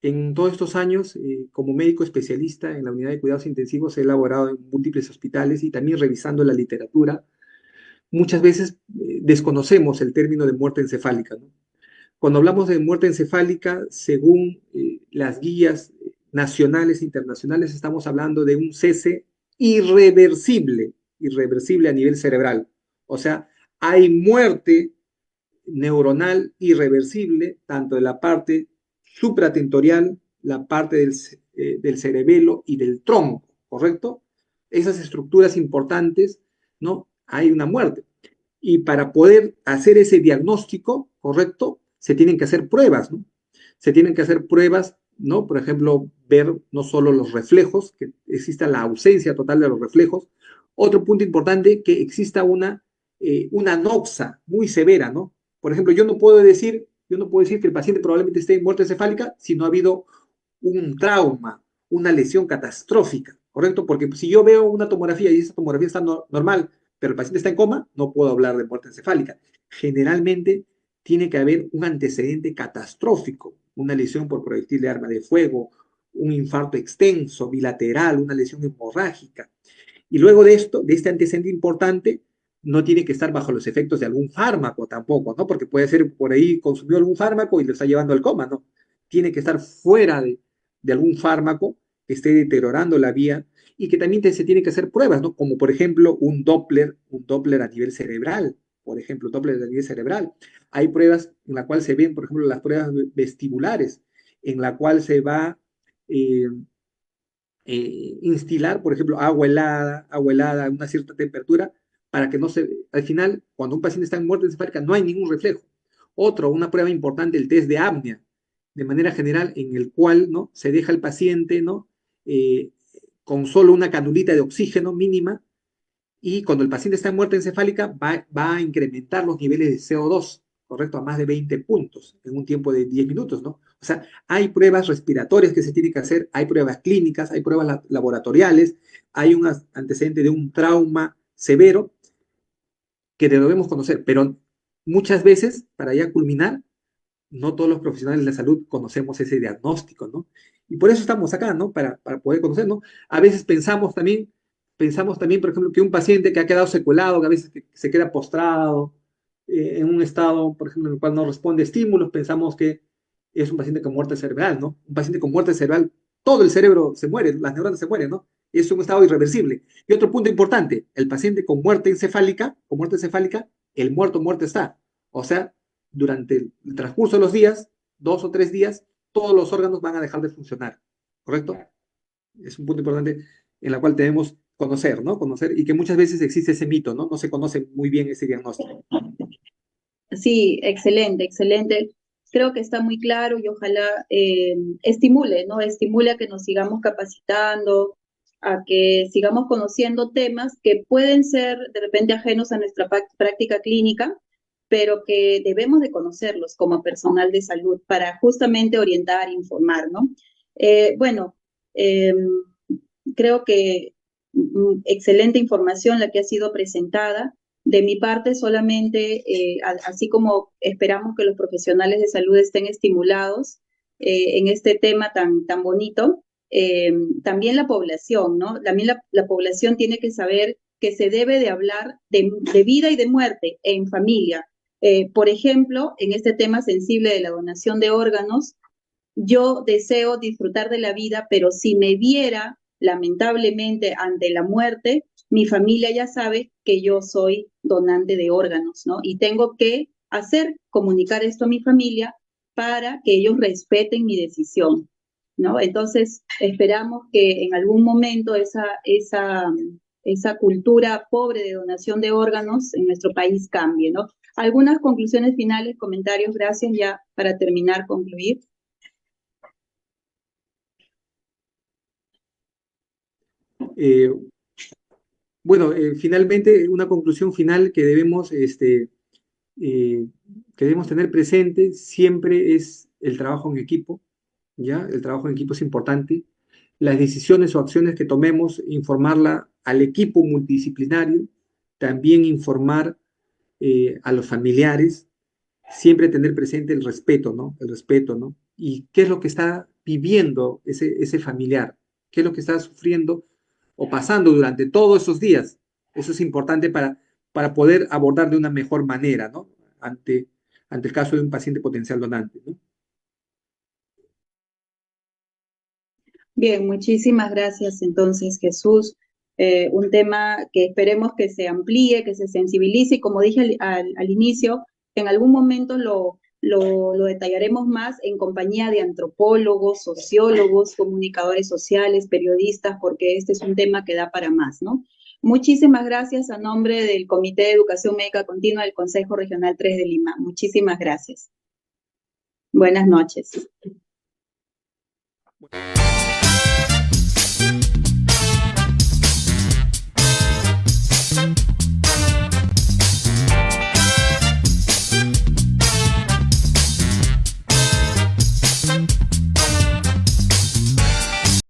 en todos estos años, como médico especialista en la unidad de cuidados intensivos, he elaborado en múltiples hospitales y también revisando la literatura, muchas veces desconocemos el término de muerte encefálica, ¿no? Cuando hablamos de muerte encefálica, según las guías nacionales e internacionales, estamos hablando de un cese irreversible, irreversible a nivel cerebral. O sea, hay muerte neuronal irreversible, tanto de la parte supratentorial, la parte del cerebelo y del tronco, ¿correcto? Esas estructuras importantes, ¿no? Hay una muerte. Y para poder hacer ese diagnóstico, ¿correcto? Se tienen que hacer pruebas, ¿no? Se tienen que hacer pruebas, ¿no? Por ejemplo, ver no solo los reflejos, que exista la ausencia total de los reflejos. Otro punto importante, que exista una anoxia muy severa, ¿no? Por ejemplo, yo no puedo decir que el paciente probablemente esté en muerte encefálica si no ha habido un trauma, una lesión catastrófica, ¿correcto? Porque si yo veo una tomografía y esa tomografía está normal, pero el paciente está en coma, no puedo hablar de muerte encefálica. Generalmente tiene que haber un antecedente catastrófico, una lesión por proyectil de arma de fuego, un infarto extenso, bilateral, una lesión hemorrágica. Y luego de esto, de este antecedente importante, no tiene que estar bajo los efectos de algún fármaco tampoco, ¿no? Porque puede ser por ahí consumió algún fármaco y lo está llevando al coma, ¿no? Tiene que estar fuera de algún fármaco que esté deteriorando la vía y que también se tiene que hacer pruebas, ¿no? Como por ejemplo un Doppler a nivel cerebral, por ejemplo, Doppler a nivel cerebral. Hay pruebas en la cual se ven, por ejemplo, las pruebas vestibulares, en la cual se va eh, instilar, por ejemplo, agua helada a una cierta temperatura, para que no se, al final, cuando un paciente está en muerte encefálica, no hay ningún reflejo. Una prueba importante, el test de apnea, de manera general, en el cual, ¿no? Se deja al paciente, ¿no? Eh, con solo una canulita de oxígeno mínima, y cuando el paciente está en muerte encefálica va a incrementar los niveles de CO2, ¿correcto? A más de 20 puntos en un tiempo de 10 minutos, ¿no? O sea, hay pruebas respiratorias que se tienen que hacer, hay pruebas clínicas, hay pruebas laboratoriales, hay un antecedente de un trauma severo que debemos conocer, pero muchas veces, para ya culminar, no todos los profesionales de la salud conocemos ese diagnóstico, ¿no? Y por eso estamos acá, ¿no? Para poder conocer, ¿no? A veces pensamos también, por ejemplo, que un paciente que ha quedado secuelado, que a veces se queda postrado, en un estado, por ejemplo, en el cual no responde a estímulos, pensamos que es un paciente con muerte cerebral, ¿no? Un paciente con muerte cerebral, todo el cerebro se muere, las neuronas se mueren, ¿no? Es un estado irreversible. Y otro punto importante, el paciente con muerte encefálica, el muerto está. O sea, durante el transcurso de los días, 2 o 3 días, todos los órganos van a dejar de funcionar, ¿correcto? Es un punto importante en el cual debemos conocer, ¿no? Conocer y que muchas veces existe ese mito, ¿no? No se conoce muy bien ese diagnóstico. Sí, excelente, excelente. Creo que está muy claro y ojalá estimule, ¿no? Estimule a que nos sigamos capacitando, a que sigamos conociendo temas que pueden ser de repente ajenos a nuestra práctica clínica, pero que debemos de conocerlos como personal de salud para justamente orientar, informar, ¿no? Bueno, eh, creo que excelente información la que ha sido presentada. De mi parte, solamente, así como esperamos que los profesionales de salud estén estimulados en este tema tan bonito, también la población, ¿no? También la población tiene que saber que se debe de hablar de vida y de muerte en familia. Por ejemplo, en este tema sensible de la donación de órganos, yo deseo disfrutar de la vida, pero si me viera lamentablemente ante la muerte, mi familia ya sabe que yo soy donante de órganos, ¿no? Y tengo que comunicar esto a mi familia para que ellos respeten mi decisión, ¿no? Entonces, esperamos que en algún momento esa cultura pobre de donación de órganos en nuestro país cambie, ¿no? Algunas conclusiones finales, comentarios, gracias ya para terminar, concluir. Eh, bueno, finalmente, una conclusión final eh, que debemos tener presente siempre es el trabajo en equipo, ¿ya? El trabajo en equipo es importante. Las decisiones o acciones que tomemos, informarla al equipo multidisciplinario, también informar a los familiares, siempre tener presente el respeto, ¿no? El respeto, ¿no? Y qué es lo que está viviendo ese familiar, qué es lo que está sufriendo o pasando durante todos esos días. Eso es importante para poder abordar de una mejor manera, ¿no? Ante el caso de un paciente potencial donante, ¿no? Bien, muchísimas gracias entonces, Jesús. Un tema que esperemos que se amplíe, que se sensibilice y como dije al inicio, en algún momento lo detallaremos más en compañía de antropólogos, sociólogos, comunicadores sociales, periodistas, porque este es un tema que da para más, ¿no? Muchísimas gracias a nombre del Comité de Educación Médica Continua del Consejo Regional 3 de Lima. Muchísimas gracias. Buenas noches.